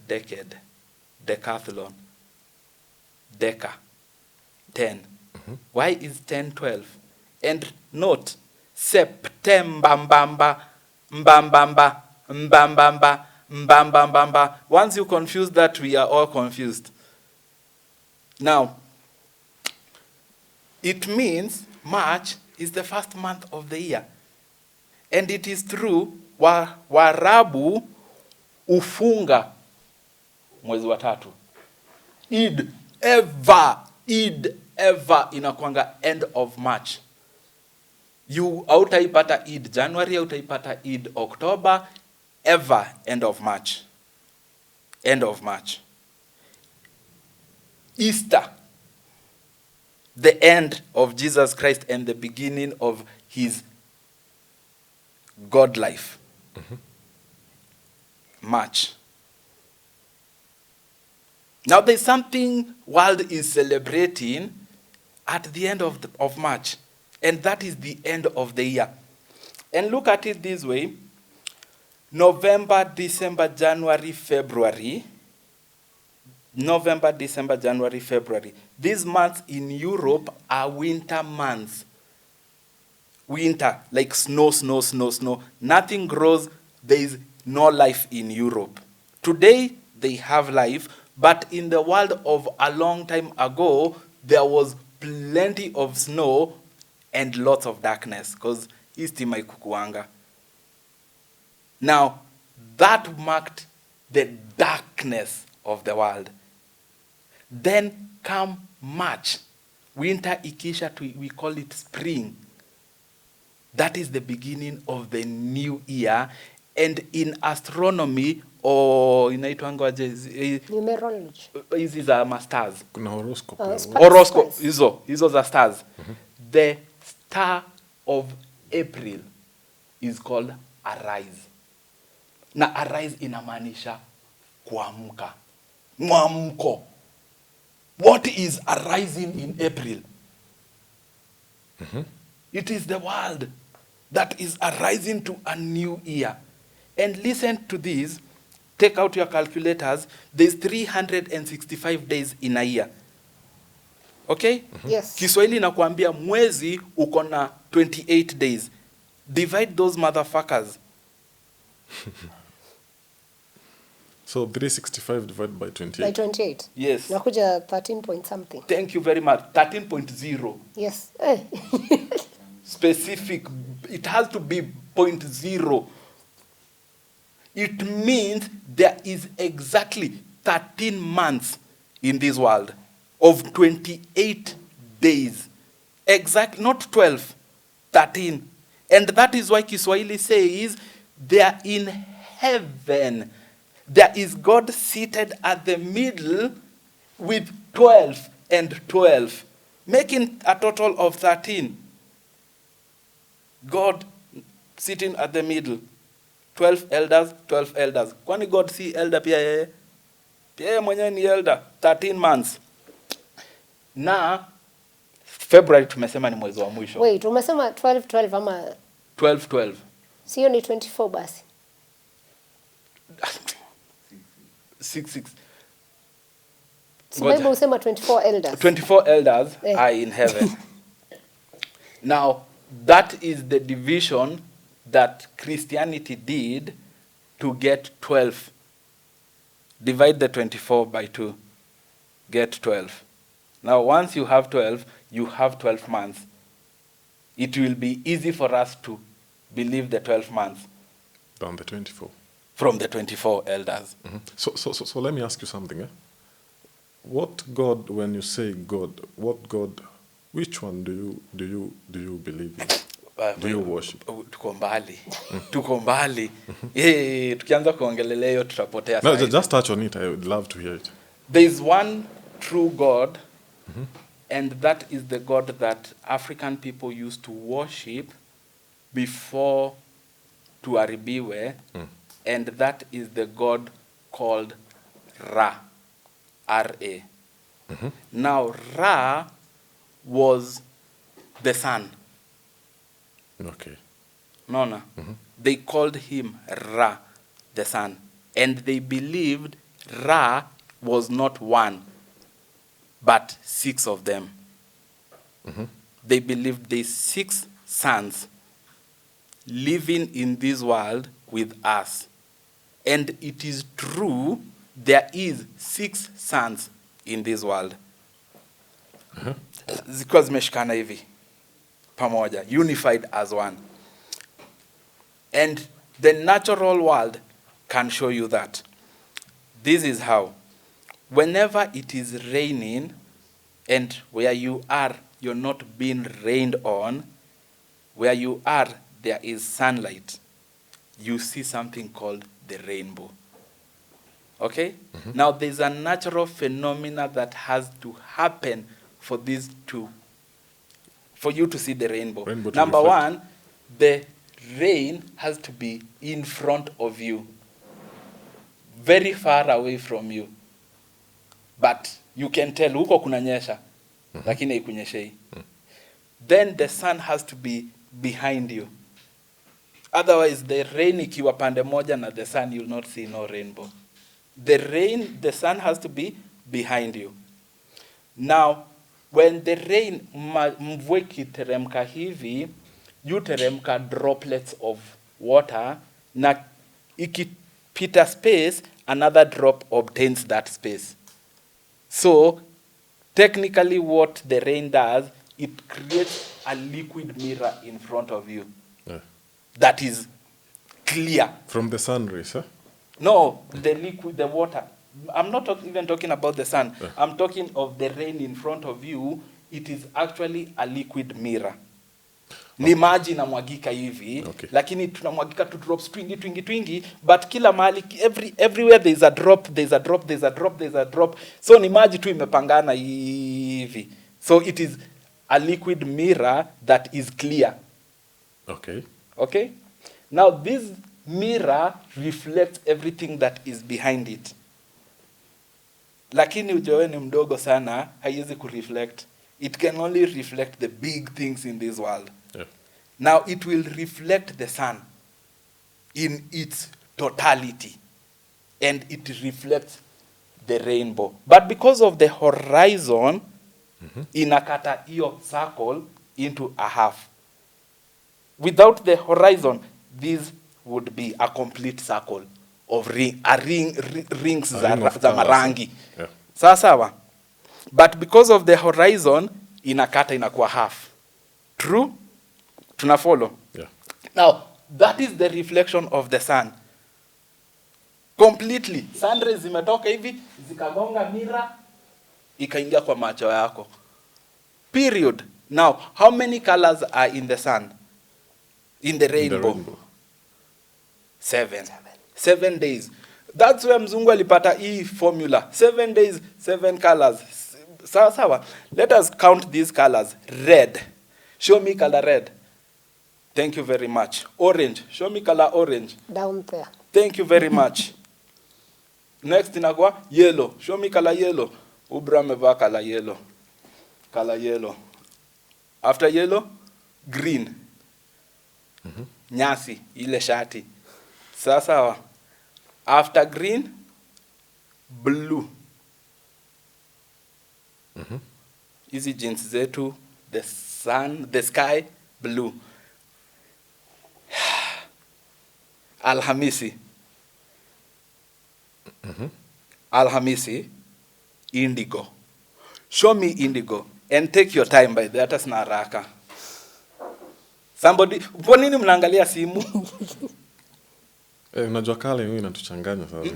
Decade, decathlon, deca, 10. Why is 10 12? And note, September, mbamba, mbambamba, mbambamba, mbambambamba. Once you confuse that, we are all confused. Now, it means March is the first month of the year. And it is true, Warabu ufunga mwezi wa 3. Eid ever inakuanga end of March. Hautaipata Eid January, hautaipata Eid October, ever end of March. End of March. Easter, the end of Jesus Christ and the beginning of his God life. March. Now there's something world is celebrating at the end of March, and that is the end of the year. And look at it this way: November, December, January, February. November, December, January, February. These months in Europe are winter months. Winter, like snow. Nothing grows. There is no life in Europe. Today, they have life, but in the world of a long time ago, there was plenty of snow and lots of darkness, because istima ikukuanga. Now, that marked the darkness of the world. Then come March. Winter ikisha, we call it spring. That is the beginning of the new year. And in astronomy, or inaitwanga aje, numerology, hizi za masters. Kuna horoscope. Horoscope, hizo za stars. The star of April is called Arise. Na Arise inamaanisha kuamka. Mwamko. What is arising in April? It is the world that is arising to a new year. And listen to this. Take out your calculators. There's 365 days in a year. Okay? Yes. Kiswahili inakuambia mwezi uko na 28 days. Divide those motherfuckers. So 365 divided by 28. By 28. Yes. Nakuja 13 point something. Thank you very much. 13.0. Yes. Specific. It has to be 0.0. It means there is exactly 13 months in this world of 28 days. Exactly, not 12, 13. And that is why Kiswahili says they are in heaven. There is God seated at the middle, with 12 and 12, making a total of 13. God sitting at the middle. 12 elders, 12 elders. Kwani God si elder pia yeye? Pia yeye mwenyewe ni elder. 13 months. Na February tumesema ni mwezi wa mwisho. Wait, umesema 12 ama 12. Sio ni 24 basi. 6. Bible usema 24 elders. 24 elders are in heaven. Now, that is the division that Christianity did to get 12. Divide the 24 by 2. Get 12. Now, once you have 12, you have 12 months. It will be easy for us to believe the 12 months. Than the 24. From the 24 elders. Mm-hmm. So let me ask you something. What God, when you say God, what God, which one do you believe in? Do you worship? Tuko mbali. Tukianza kuongelelea hiyo tutapotea. No, just touch on it. I would love to hear it. There is one true God, and that is the God that African people used to worship before tuharibiwe, and that is the God called Ra. R-A. Now, Ra was the sun. Okay. No. They called him Ra, the sun. And they believed Ra was not one, but 6 of them. They believed there's 6 suns living in this world with us. And it is true, there is 6 suns in this world. Zikuwa zimeshikana hivi pamoja, unified as one. And the natural world can show you that. This is how. Whenever it is raining, and where you are, you're not being rained on, where you are, there is sunlight, you see something called the rainbow. Okay? Now, there's a natural phenomena that has to happen for you to see the rainbow. Number one, the rain has to be in front of you, very far away from you. But you can tell, huko kunanyesha, lakini haikunyeshei. Then the sun has to be behind you. Otherwise, the rain ikiwa pande moja na the sun, you'll not see no rainbow. The sun has to be behind you. Now, when the rain, mvua ikiteremka hivi, you teremka droplets of water, na ikipita space, another drop obtains that space. So, technically what the rain does, it creates a liquid mirror in front of you. Yeah. That is clear. From the sun rays, huh? No, the water. I'm not even talking about the sun. Yeah. I'm talking of the rain in front of you. It is actually a liquid mirror. Ni maji inamwagika hivi, lakini tunamwagika tu drops twingi, but kila mahali, everywhere there is a drop. So ni maji tu imepangana hivi. So it is a liquid mirror that is clear. Okay? Now this mirror reflects everything that is behind it. Lakini ujowe ni mdogo sana, haiwezi kureflect. It can only reflect the big things in this world. Yeah. Now it will reflect the sun in its totality, and it reflects the rainbow. But because of the horizon, inakata hiyo circle into a half. Without the horizon, this would be a complete circle of rings za marangi. Yeah. Sawa. But because of the horizon, inakata inakuwa half. True? Tunafollow? Yeah. Now, that is the reflection of the sun. Completely. Sun rays zimetoka hivi, zikagonga mirror, ikaingia kwa macho yako. Period. Now, how many colors are in the sun? In the rainbow? 7. 7 days. That's where mzungu alipata hii formula. 7 days, 7 colors. Sawa. Let us count these colors. Red. Show me color red. Thank you very much. Orange. Show me color orange. Down there. Thank you very much. Next inakuwa yellow. Show me color yellow. Ubra amevaa color yellow. Color yellow. After yellow, green. Nyasi, ile shati. Sawa. After green, blue. Hizi jeans zetu, the sun, the sky, blue. Alhamisi. Alhamisi, indigo. Show me indigo and take your time by that as naraka. Somebody, kwa nini mnaangalia simu? Unajua kale hiyo inatuchanganya sasa.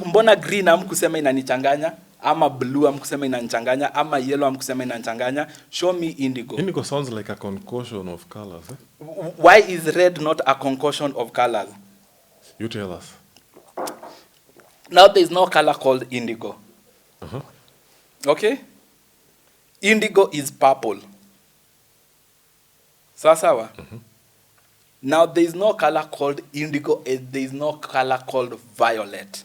Mbona green hamkusema inanichanganya? Ama blue hamkusema inanichanganya? Ama yellow hamkusema inanichanganya? Show me indigo. Indigo sounds like a concoction of colors. Why is red not a concoction of colors? You tell us. Now there is no color called indigo. Okay? Indigo is purple. Sawa. Now there is no color called indigo and there is no color called violet.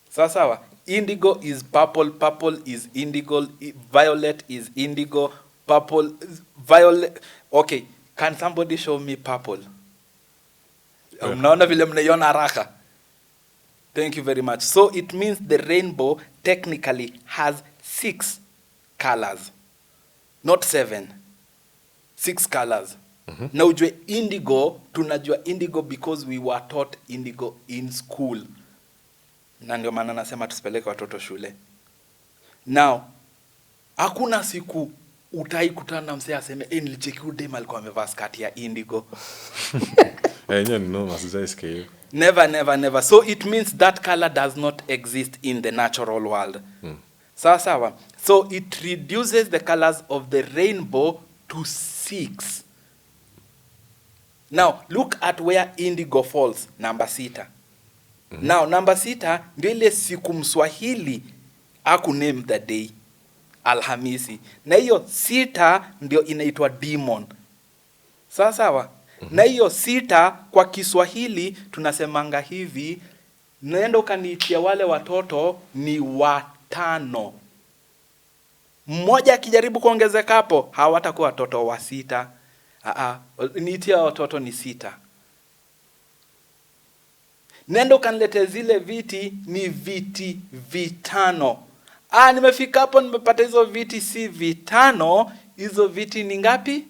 Sawa. Indigo is purple, purple is indigo, violet is indigo, purple, violet. Okay, can somebody show me purple? Mnaona vile mnaiona haraka. Thank you very much. So it means the rainbow technically has 6 colors, not 7. 6 colors. Na ujue indigo, tunajua indigo because we were taught indigo in school. Na ndio maana nasema tusipeleke watoto shule. Now, hakuna siku utaikutana na msee aseme nilicheki udem alikuwa amevaa skati ya indigo. Never. So it means that color does not exist in the natural world. Sawa. So it reduces the colors of the rainbow to 6. Now, look at where indigo falls, number 6. Now, number 6, ndio ile siku Mswahili name the day, Alhamisi. Na hiyo 6 ndio inaitwa demon. Sawa. Na hiyo 6 kwa Kiswahili tunasemanga hivi, naenda ukaniitia wale watoto ni 5. Mmoja akijaribu kuongezeka hapo, hawatakuwa watoto wa 6. Niitia watoto ni 6. Nenda ukanilete zile viti ni viti 5. Nimefika hapo nimepata hizo viti si 5, hizo viti ni ngapi?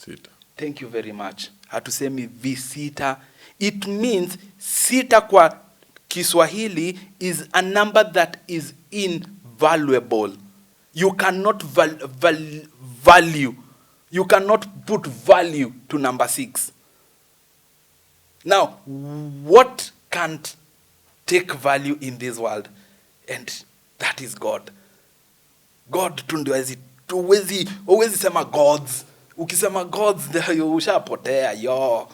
6. Thank you very much. Hatusemi V6. It means 6 kwa Kiswahili is a number that is invaluable. You cannot value. You cannot put value to number 6. Now, what can't take value in this world? And that is God. God tu ndio huwezi sema gods. Ukisema gods ndio ushapotea yo.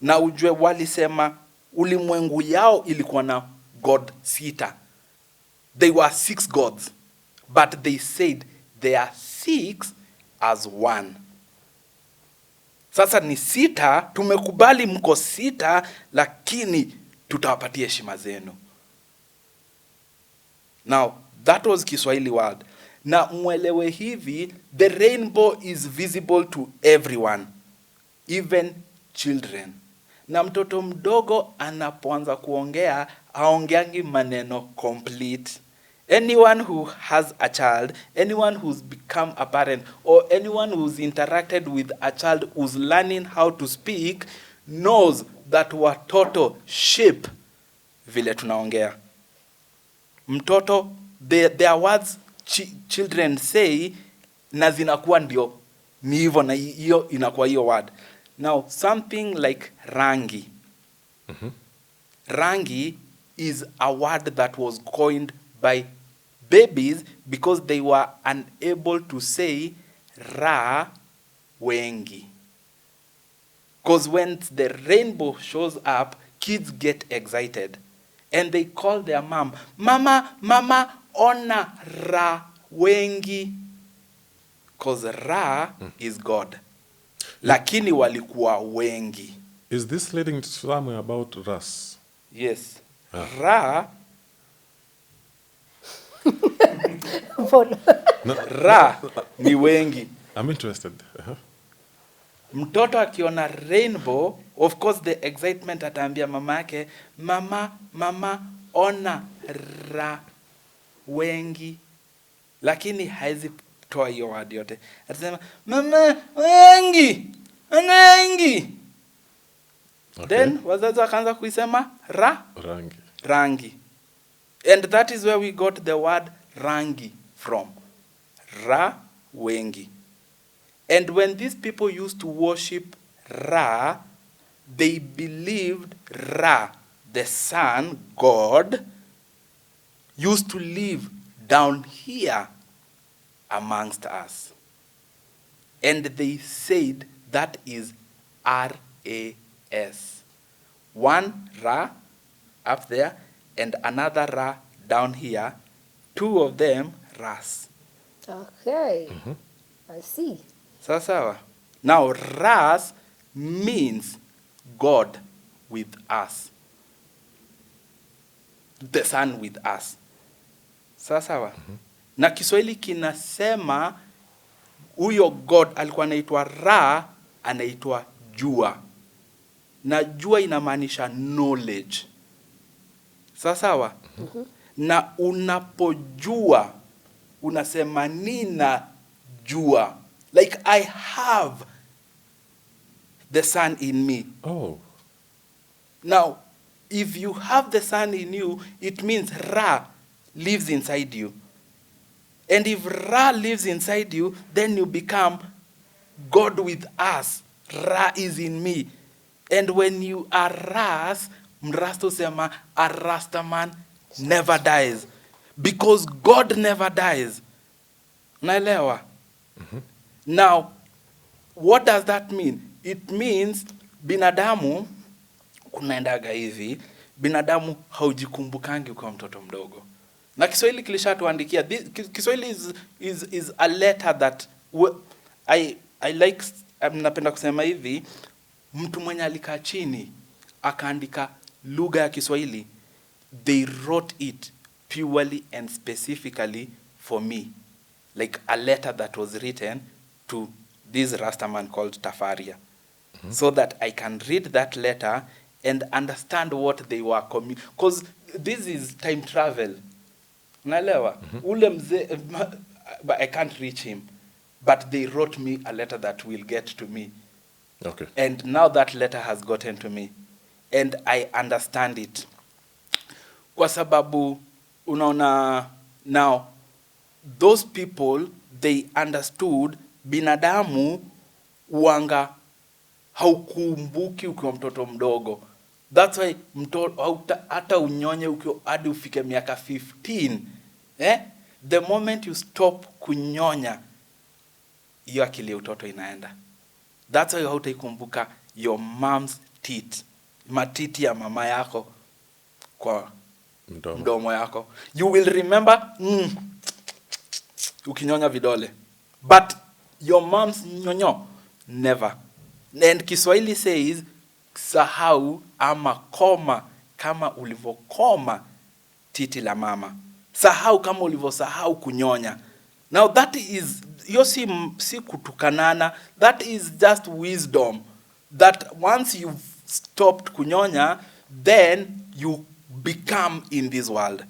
Na ujue walisema ulimwengu yao ilikuwa na god 6. They were 6 gods. But they said they are 6 as 1. Sasa ni 6, tumekubali mko 6, lakini tutawapatia heshima zenu. Now, that was Kiswahili word. Na mwelewe hivi, the rainbow is visible to everyone, even children. Na mtoto mdogo anapoanza kuongea, haongeangi maneno complete. Anyone who has a child, anyone who's become a parent, or anyone who's interacted with a child who's learning how to speak, knows that watoto shape vile tunaongea. Mtoto, their words children say, na zinakuwa ndio ni hivyo na hiyo inakuwa hiyo word. Now, something like rangi. Rangi is a word that was coined by babies because they were unable to say ra wengi. Because when the rainbow shows up, kids get excited and they call their mom, mama, mama, ona ra wengi. Because ra is God. Lakini walikuwa wengi. Is this leading to somewhere about ras? Yes. Ra. Ra ni wengi. I'm interested. Mtoto akiona rainbow, of course the excitement ataambia mama yake, mama, mama, ona ra wengi. Lakini haizi toa hiyo word yote. Atasema, mama, wengi, wengi. Okay. Then wazazi wakaanza kuisema rangi. Rangi. And that is where we got the word rangi from. Ra wengi. And when these people used to worship Ra, they believed Ra, the sun, God, used to live down here amongst us. And they said that is R-A-S. One Ra up there and another Ra down here. Two of them Ras. Okay. I see. Sawa. Now Ras means God with us. The sun with us. Sawa. Na Kiswahili kinasema huyo God alikuwa anaitwa Ra, anaitwa jua. Na jua inamaanisha knowledge. Sawa. Na unapojua unasema nina jua. Like I have the sun in me. Oh. Now, if you have the sun in you, it means Ra lives inside you. And if Ra lives inside you, then you become God with us. Ra is in me. And when you are Ras, Mrasto sema, a Rasta man never dies. Because God never dies. Naelewa? Now, what does that mean? It means binadamu, kunaendaga hivi, binadamu haujikumbukangi ukiwa mtoto mdogo. Na Kiswahili kilishatuandikia. Kiswahili is a letter that I like, napenda kusema hivi, mtu mwenye alikaa chini akaandika lugha ya Kiswahili, they wrote it purely and specifically for me. Like a letter that was written to this Rasta man called Tafaria. So that I can read that letter and understand what they were because this is time travel. Naelewa? Ule mzee, but I can't reach him. But they wrote me a letter that will get to me. Okay. And now that letter has gotten to me. And I understand it. Kwa sababu, unaona, now, those people, they understood binadamu wanga haukumbuki ukiwa mtoto mdogo. That's why hata unyonye ukiwa hadi ufike miaka 15. The moment you stop kunyonya, hiyo akili ya utoto inaenda. That's why hautaikumbuka your mom's teeth. Matiti ya mama yako kwa mdomo yako. You will remember ukinyonya vidole. But your mom's nyonyo, never. And Kiswahili says, sahau ama koma kama ulivokoma titi la mama. Sahau kama ulivosahau kunyonya. Now that is, yo si kutukanana, that is just wisdom. That once you've stopped kunyonya, then you become in this world.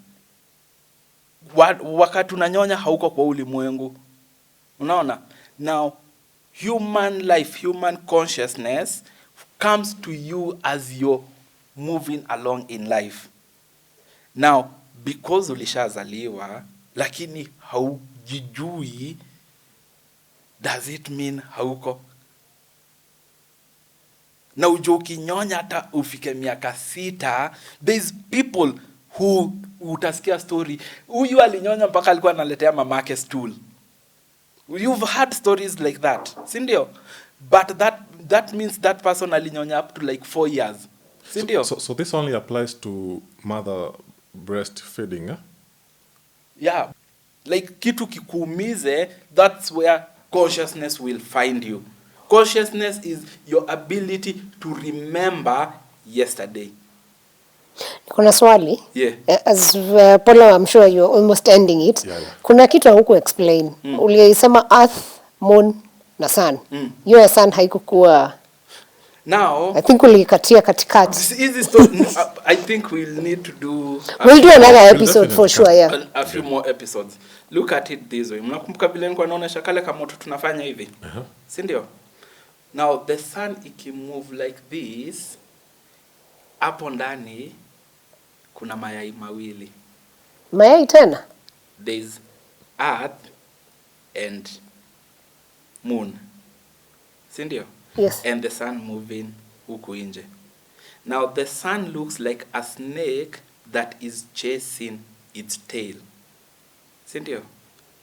Wakati unanyonya hauko kwa ulimwengu. Unaona? Now, human life, human consciousness comes to you as you're moving along in life. Now, because ulishazaliwa, lakini haujijui, does it mean hauko? Na ujue ukinyonya hata ufike miaka 6, there's people who utasikia story. Huyu alinyonya mpaka alikuwa analetea mamake stool. You've heard stories like that, si ndio? But that means that person alinyonya up to like 4 years. Sindio? So this only applies to mother breastfeeding, eh? Yeah. Like kitu kikuumize, that's where consciousness will find you. Consciousness is your ability to remember yesterday. Kuna swali. Yeah. As Polo, I'm sure you're almost ending it. Yeah. Kuna kitu huku explain. Ulisema earth, moon na sun. Hiyo sun haikukuwa. Now, I think ulikatia katikati. Easy story. I think we'll need to do. We'll do another episode for sure, yeah. A few more episodes. Look at it this way. Mnakumbuka vile nilikuwa naonesha kale kama moto tunafanya hivi? Si ndio? Now the sun ikimove like this, hapo ndani kuna mayai mawili. Mayai tena? There's earth and moon. Si ndio? Yes. And the sun moving huku nje. Now the sun looks like a snake that is chasing its tail. Si ndio?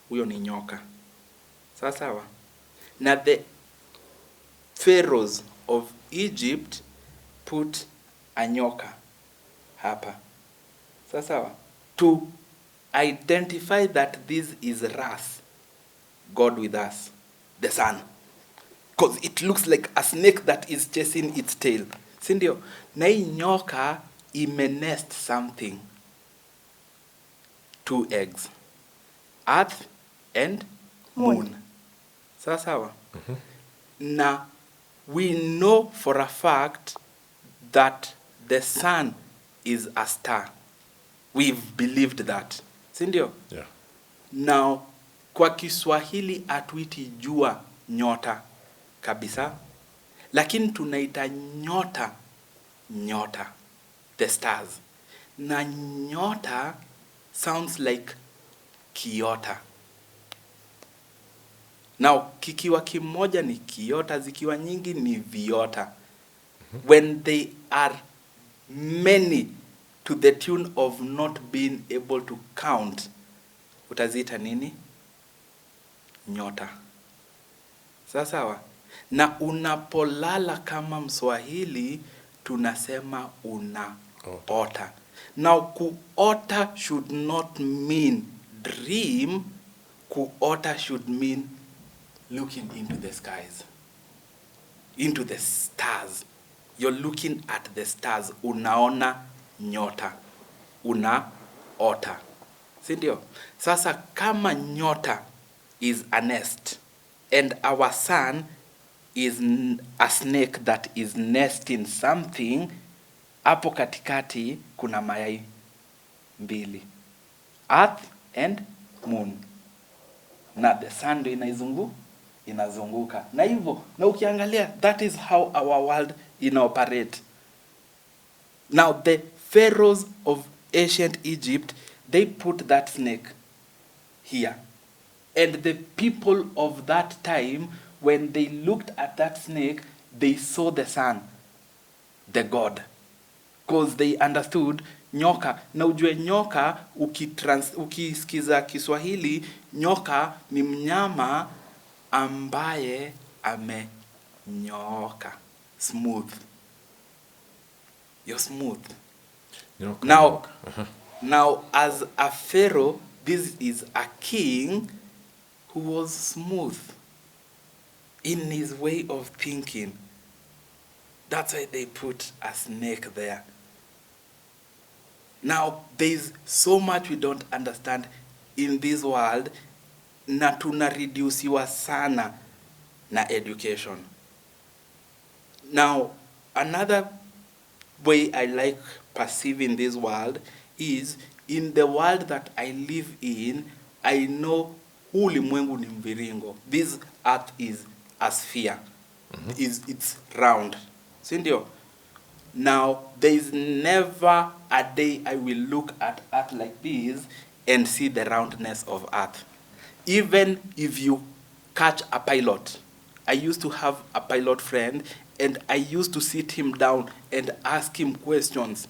Huyo ni nyoka. Sawa sawa. Na the pharaohs of Egypt put a nyoka hapa. Sawa sawa. To identify that this is Ras, God with us, the sun. Because it looks like a snake that is chasing its tail. Si ndio? Na hii nyoka imenest something. 2 eggs. Earth and moon. Sawa sawa. Na we know for a fact that the sun is a star. We've believed that. Si ndio? Yeah. Now, kwa Kiswahili hatuiti jua nyota kabisa, lakini tunaita nyota nyota, the stars. Na nyota sounds like kiota. Now, kikiwa kimoja ni kiota, zikiwa nyingi ni viota. When they are many to the tune of not being able to count, utaziita nini? Nyota. Sawa sawa. Na unapolala kama Mswahili tunasema unaota. Now kuota should not mean dream. Kuota should mean looking into the skies, into the stars. You're looking at the stars. Unaona nyota. Unaota. Si ndio? Sasa kama nyota is a nest and our sun is a snake that is nesting something, hapo katikati kuna mayai mbili. Earth and moon. Na the sun ndio inazunguka. Na hivyo, na ukiangalia, that is how our world operate. Now the pharaohs of ancient Egypt, they put that snake here. And the people of that time, when they looked at that snake, they saw the sun, the god. Because they understood nyoka. Na ujue nyoka, ukisikiza Kiswahili, nyoka ni mnyama ambaye amenyooka. Smooth. You're smooth. Nyoka. Now, as a pharaoh, this is a king who was smooth in his way of thinking. That's why they put a snake there. Now, there's so much we don't understand in this world, na tunareduciwa sana na education. Now, another way I like perceiving this world is, in the world that I live in, I know ulimwengu ni mviringo. This earth is a sphere. It's round. Si ndio? Now, there is never a day I will look at earth like this and see the roundness of earth. Even if you catch a pilot. I used to have a pilot friend, and I used to sit him down and ask him questions.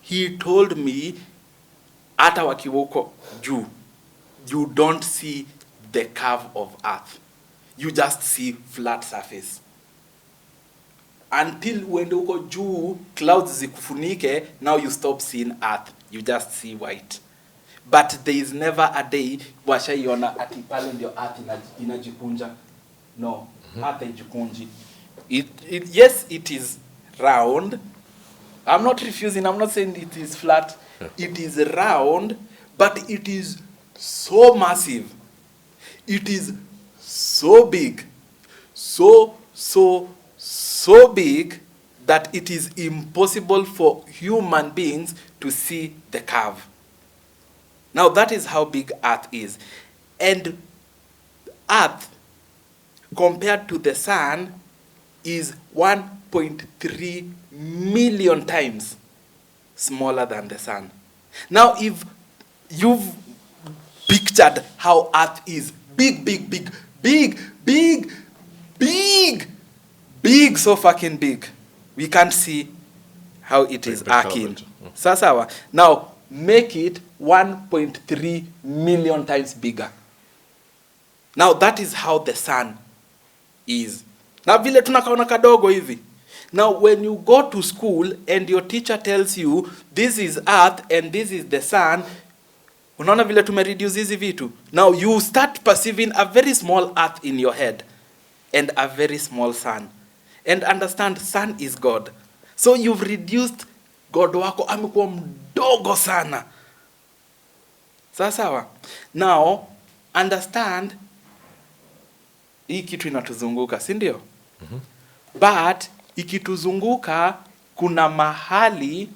He told me, hata wakiwoko juu, you don't see the curve of earth. You just see flat surface. until uende uko juu clouds zikufunike, now you stop seeing earth, you just see white. But there is never a day washaiona ati pale ndio earth inajikunja. No, earth haijikunji. Yes, it is round. I'm not refusing, I'm not saying it is flat. It is round, but it is so massive. It is so big. So big that it is impossible for human beings to see the curve. Now that is how big Earth is. And Earth, compared to the sun, is 1.3 million times smaller than the sun. Now if you've pictured how Earth is big, so fucking big, we can't see how it is arcing. Sasawa. Now make it 1.3 million times bigger. Now that is how the sun is. Na vile tunakaona kadogo hivi. Now when you go to school and your teacher tells you this is earth and this is the sun, unaona vile tumereduce hizi vitu. Now you start perceiving a very small earth in your head and a very small sun. And understand, sun is God. So you've reduced God wako amekuwa mdogo sana. Sawa. Now understand, hii kitu inatuzunguka, si ndio? But ikituzunguka kuna mahali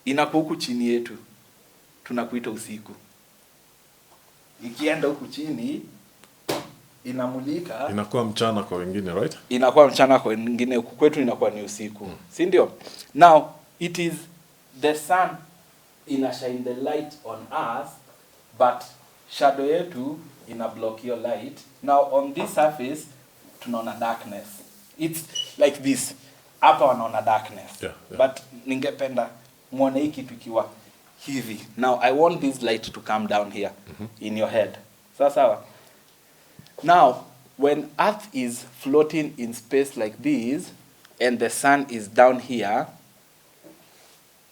inakuwa huku chini yetu. Tunakuita usiku. Ikienda huku chini inamulika, inakuwa mchana kwa wengine, right? Inakuwa mchana kwa wengine, huku kwetu inakuwa ni usiku. Si ndio? Now it is the sun ina shine the light on us, but shadow yetu ina block your light. Now on this surface tunaona darkness. It's like this. Hapa wanaona darkness. Yeah. But ningependa muone hiki tukiwa hivi. Now I want this light to come down here in your head. Sawa. Now when earth is floating in space like this and the sun is down here,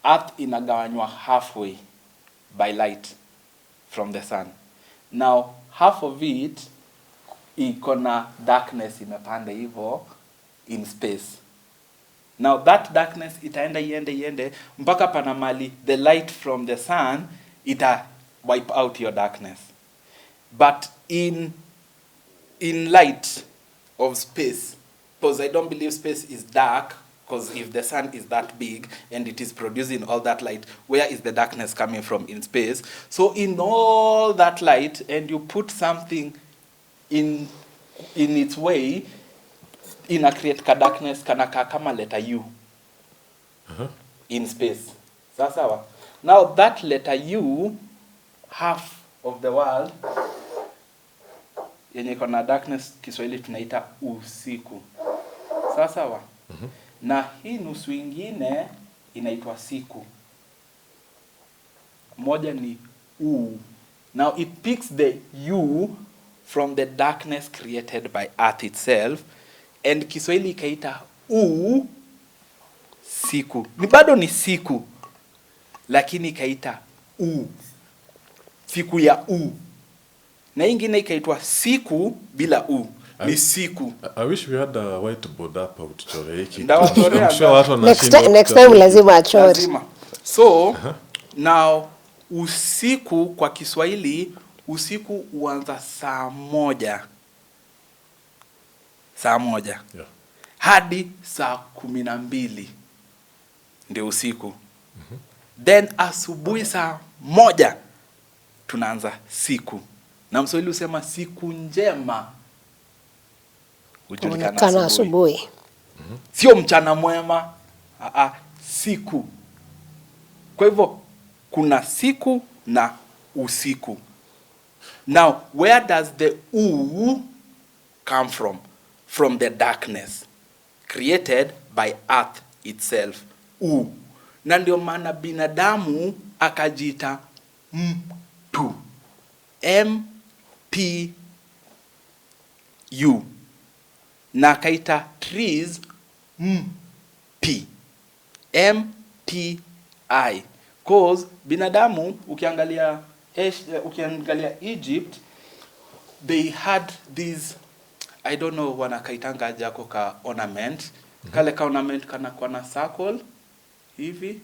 earth inagawanywa halfway by light from the sun. Now half of it iko na darkness imepanda hivyo in space. Now that darkness itaenda iende mpaka pana mali the light from the sun ita wipe out your darkness. But in light of space, because I don't believe space is dark, because if the sun is that big and it is producing all that light, where is the darkness coming from in space? So in all that light, and you put something in its way, ina create ka darkness kanaka kama letter U in space. Sawa. Now that letter U, half of the world yenye kona darkness, Kiswahili tunaita usiku. Sawa. Na hii nusu ingine inaitwa siku. Moja ni U. Now it picks the U from the darkness created by earth itself, and Kiswahili ikaita U siku. Ni bado ni siku, lakini ikaita U. Siku ya U. Na ingine ikaitwa siku bila U. Ni siku. I wish we had a whiteboard up out chore hiki. I'm sure watu next time lazima achore. So now usiku kwa Kiswahili, usiku huanza saa moja. Yeah. Hadi saa 12 ndio usiku. Then asubuhi saa 1 tunaanza siku. Na Mswahili husema siku njema hujulikana asubuhi. Sio mchana mwema, siku. Kwa hivyo kuna siku na usiku. Now where does the U come from? From the darkness created by earth itself. U. Na ndio maana binadamu akajiita mtu. M-T-U. Na akaita trees mti, mti. Cause binadamu ukiangalia Egypt, they had these, I don't know, wanakaitanga jako ka ornament. Kale ka ornament kana kwa na circle hivi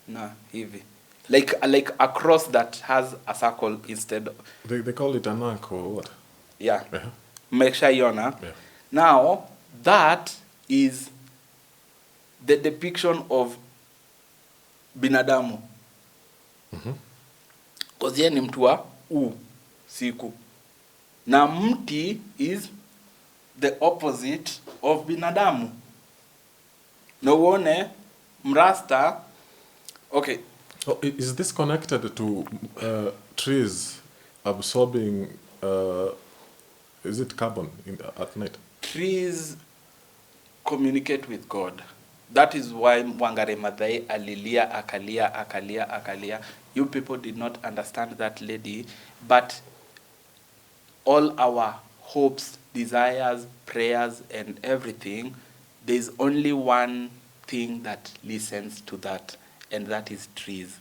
na hivi, like a cross that has a circle instead of, they call it an anchor or what? Yeah. Make sure you know. Yeah. Now that is the depiction of binadamu. Because yeye ni mtu wa siku. Na mti is the opposite of binadamu. Na uone mrasta. Okay. Oh, is this connected to trees absorbing is it carbon at night? Trees communicate with God. That is why Wangari Maathai alilia akalia. You people did not understand that lady, but all our hopes, desires, prayers, and everything, there's only one thing that listens to that, and that is trees.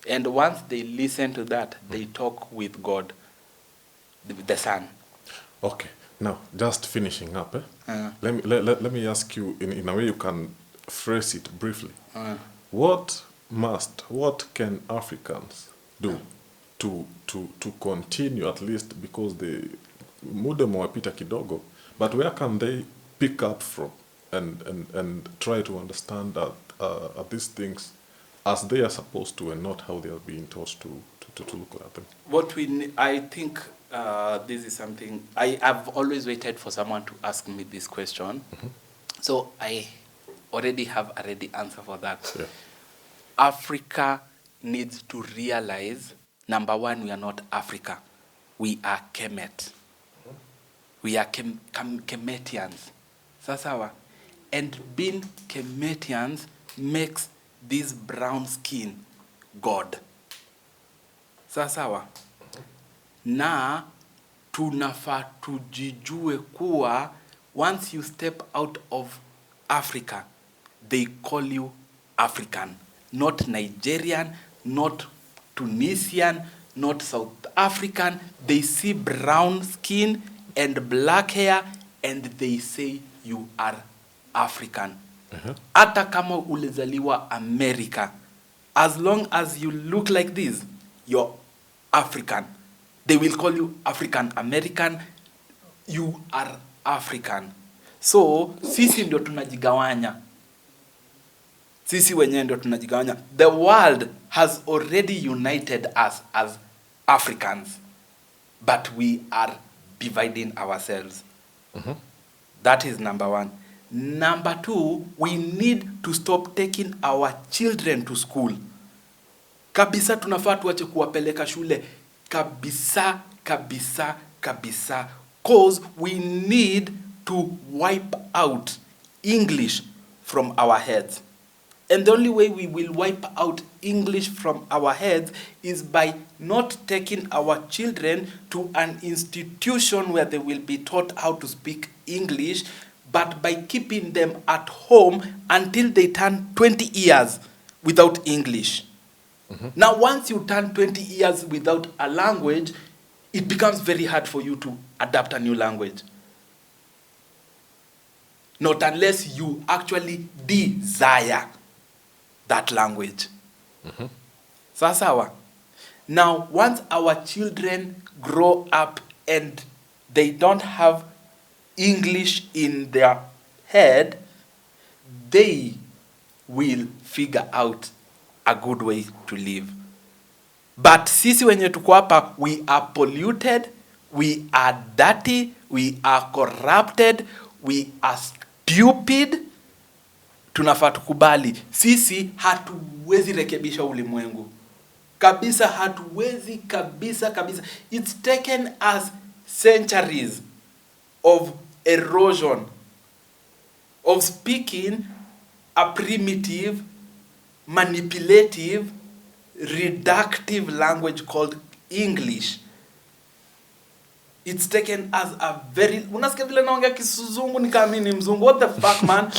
And once they listen to that, they talk with God, the sun. Okay, now just finishing up. Let me ask you in a way you can phrase it briefly. What can Africans do to continue, at least, because the muda mwapita kidogo, but where can they pick up from and try to understand that these things as they are supposed to and not how they are being taught to look at them? I think this is something I've always waited for someone to ask me this question. So I already have a ready answer for that. Yeah. Africa needs to realize, number one, we are not Africa. We are Kemet. We are Kemetians. Sasawa. And being Kemetians makes this brown skin God. Sasawa. Na tunafaa tujijue kuwa once you step out of Africa, they call you African, not Nigerian, not Tunisian, not South African. They see brown skin and black hair and they say you are African. Hata kama ulizaliwa America, as long as you look like this, you're African. They will call you African American. You are African. So sisi ndio tunajigawanya. Sisi wenyewe ndio tunajigawanya. The world has already united us as Africans, but we are dividing ourselves. That is number one. Number two, we need to stop taking our children to school. Kabisa tunafaa tuache kuwapeleka shule. Kabisa. Cause we need to wipe out English from our heads. And the only way we will wipe out English from our heads is by not taking our children to an institution where they will be taught how to speak English, but by keeping them at home until they turn 20 years without English. Now, once you turn 20 years without a language, it becomes very hard for you to adapt a new language. Not unless you actually desire that language. Sasawa. Now, once our children grow up and they don't have English in their head, they will figure out a good way to live. But sisi wenye tuko hapa, we are polluted, we are dirty, we are corrupted, we are stupid. Tunafaa tukubali. Sisi hatuwezi rekebisha ulimwengu. Kabisa hatuwezi kabisa. It's taken us centuries of erosion, of speaking a primitive, manipulative, reductive language called English. It's taken as a very... Unasikia vile naongea Kizungu ni kama mimi ni mzungu. What the fuck, man?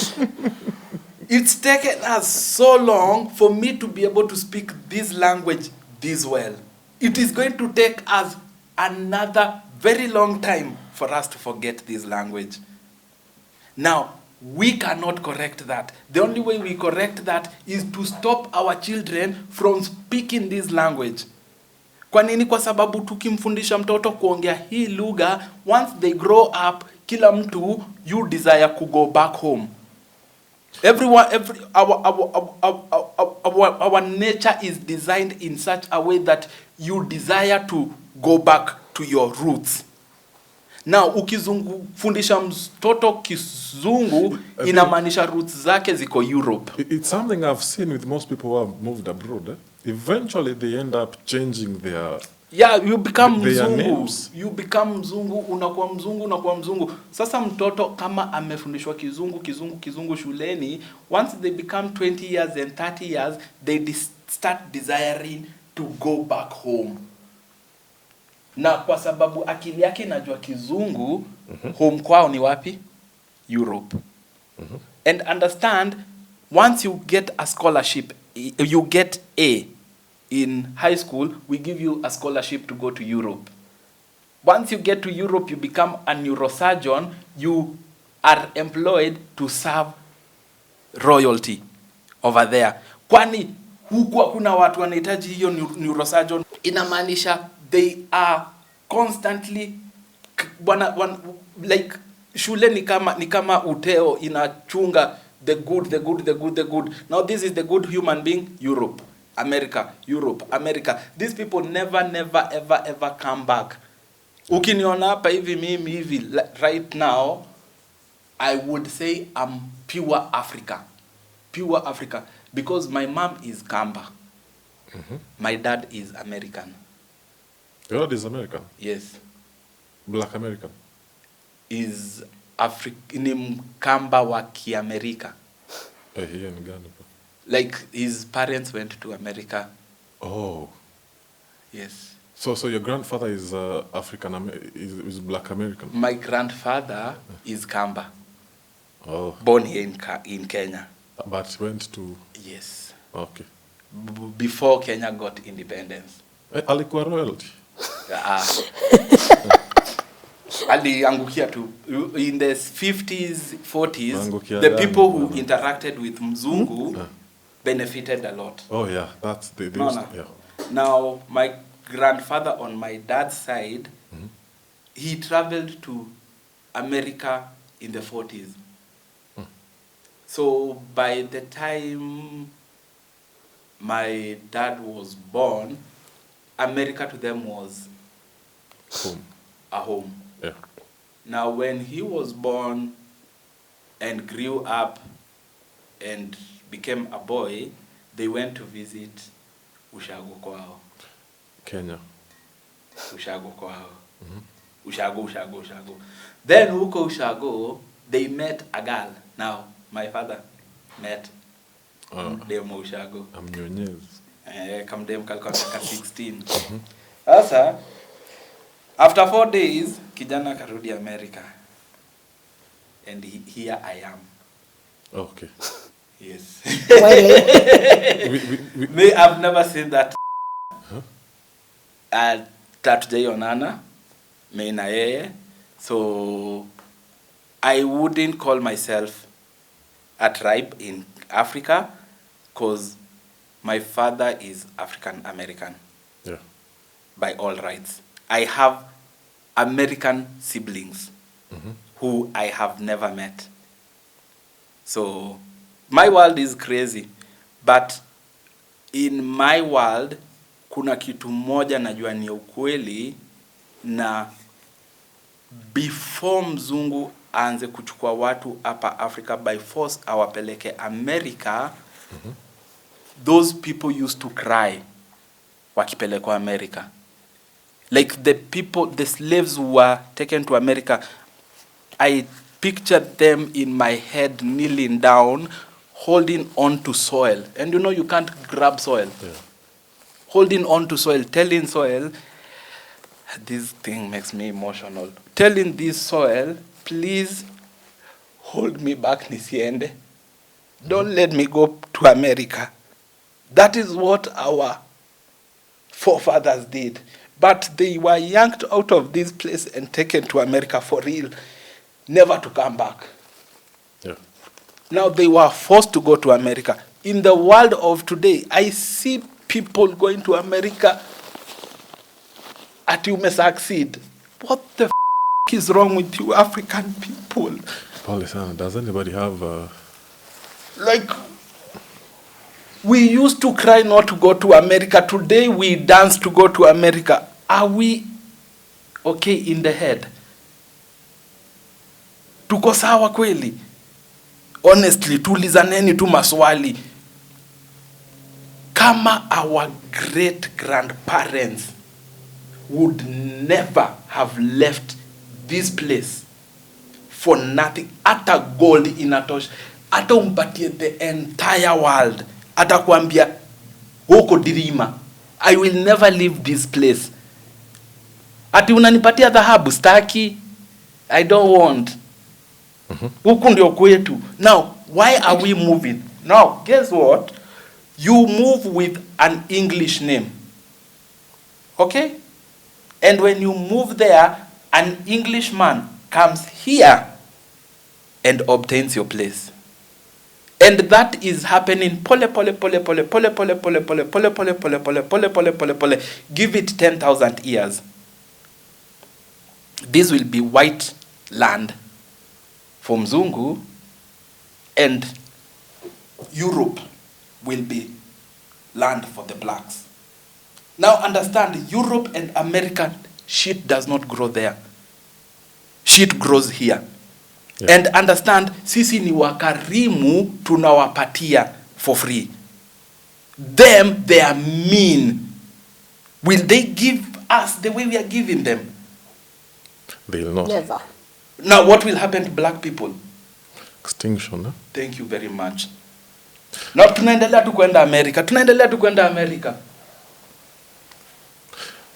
It's taken us so long for me to be able to speak this language this well. It is going to take us another very long time for us to forget this language. Now, we cannot correct that. The only way we correct that is to stop our children from speaking this language. Kwa nini? Kwa sababu tukimfundisha mtoto kuongea hii lugha, once they grow up, kila mtu you desire to go back home. Our nature is designed in such a way that you desire to go back to your roots. Now, ukifundisha mtoto Kizungu, inamaanisha roots zake ziko Europe. It's something I've seen with most people who have moved abroad. Eventually, they end up changing their... Yeah, you become mzungu. Names. You become mzungu, unakuwa mzungu. Sasa mtoto kama amefundishwa Kizungu shuleni, once they become 20 years and 30 years, they start desiring to go back home. Na kwa sababu akili yake inajua Kizungu, home kwao ni wapi? Europe. And understand, once you get a scholarship, you get A in high school, we give you a scholarship to go to Europe. Once you get to Europe, you become a neurosurgeon, you are employed to serve royalty over there. Kwani huku hakuna watu wanahitaji hiyo neurosurgeon, inamaanisha they are constantly like shule ni kama uteo inachunga the good. Now this is the good human being, Europe, America. These people never ever come back. Ukiniona hapa hivi right now, I would say I'm pure Africa because my mom is Kamba. My dad is American. Your dad is American? Yes. Black American? Is ni Mkamba wa Kiamerika. Here in Ghana. Like his parents went to America. Oh. Yes. So your grandfather is is Black American? My grandfather is Kamba. Oh. Born here in Kenya. But went to... Yes. Okay. Before Kenya got independence. Alikuwa royalty? Aliangukia tu. In the 50s, 40s, the people who interacted with Mzungu benefited a lot. Oh yeah, that's the... Yeah. Now, my grandfather on my dad's side, he traveled to America in the 40s. So by the time my dad was born, America to them was a home. Yeah. Now when he was born and grew up and became a boy, they went to visit Ushago kwao. Kenya. Ushago kwao. Ushago. Then huko Ushago, they met a girl. Now, my father met Demo Ushago. Amnyonyezi. Kamdem kalikuwa miaka 16. Sasa, after 4 days, kijana karudi America. And here I am. Okay. Yes. I've never seen that. Tatujaionana, me na yeye. So, I wouldn't call myself a tribe in Africa because my father is African American. Yeah. By all rights. I have American siblings who I have never met. So my world is crazy, but in my world kuna kitu moja najua ni ukweli, na before mzungu aanze kuchukua watu hapa Africa by force awapeleke America, those people used to cry wakipelekwa America. Like the slaves who were taken to America, I pictured them in my head kneeling down, holding on to soil. And you know you can't grab soil. Yeah. Holding on to soil, telling soil, This thing makes me emotional. Telling this soil, please hold me back nisiende. Don't let me go to America. That is what our forefathers did. But they were yanked out of this place and taken to America for real, never to come back. Yeah. Now they were forced to go to America. In the world of today, I see people going to America at you may succeed. What the is wrong with you African people? Paul, does anybody have... Like, we used to cry not to go to America. Today we dance to go to America. Are we okay in the head? Tuko sawa kweli? Honestly, tulizaneni tu maswali. Kama our great-grandparents would never have left this place for nothing. Ata gold inatosha. Ata umpatie the entire world. Ata kuambia, huko dirima. I will never leave this place. Ati unanipatia dhahabu, staki. I don't want. Huku ndio kwetu. Now, why are we moving? Now, guess what? You move with an English name. Okay? And when you move there, an Englishman comes here and obtains your place. And that is happening. Pole. Give it 10,000 years. This will be white land for Mzungu, and Europe will be land for the blacks. Now understand, Europe and America, shit does not grow there. Shit grows here. Yeah. And understand, sisi ni wakarimu tunawapatia for free. Them, they are mean. Will they give us the way we are giving them? They will not. Never. Now what will happen to black people? Extinction, eh? Thank you very much. Now tunaendelea tu kwenda America.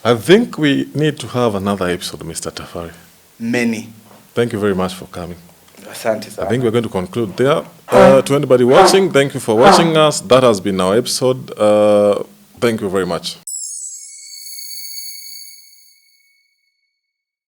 I think we need to have another episode, Mr. Tafari. Many. Thank you very much for coming. Asante sana. I think we're going to conclude there. To anybody watching, thank you for watching us. That has been our episode. Thank you very much.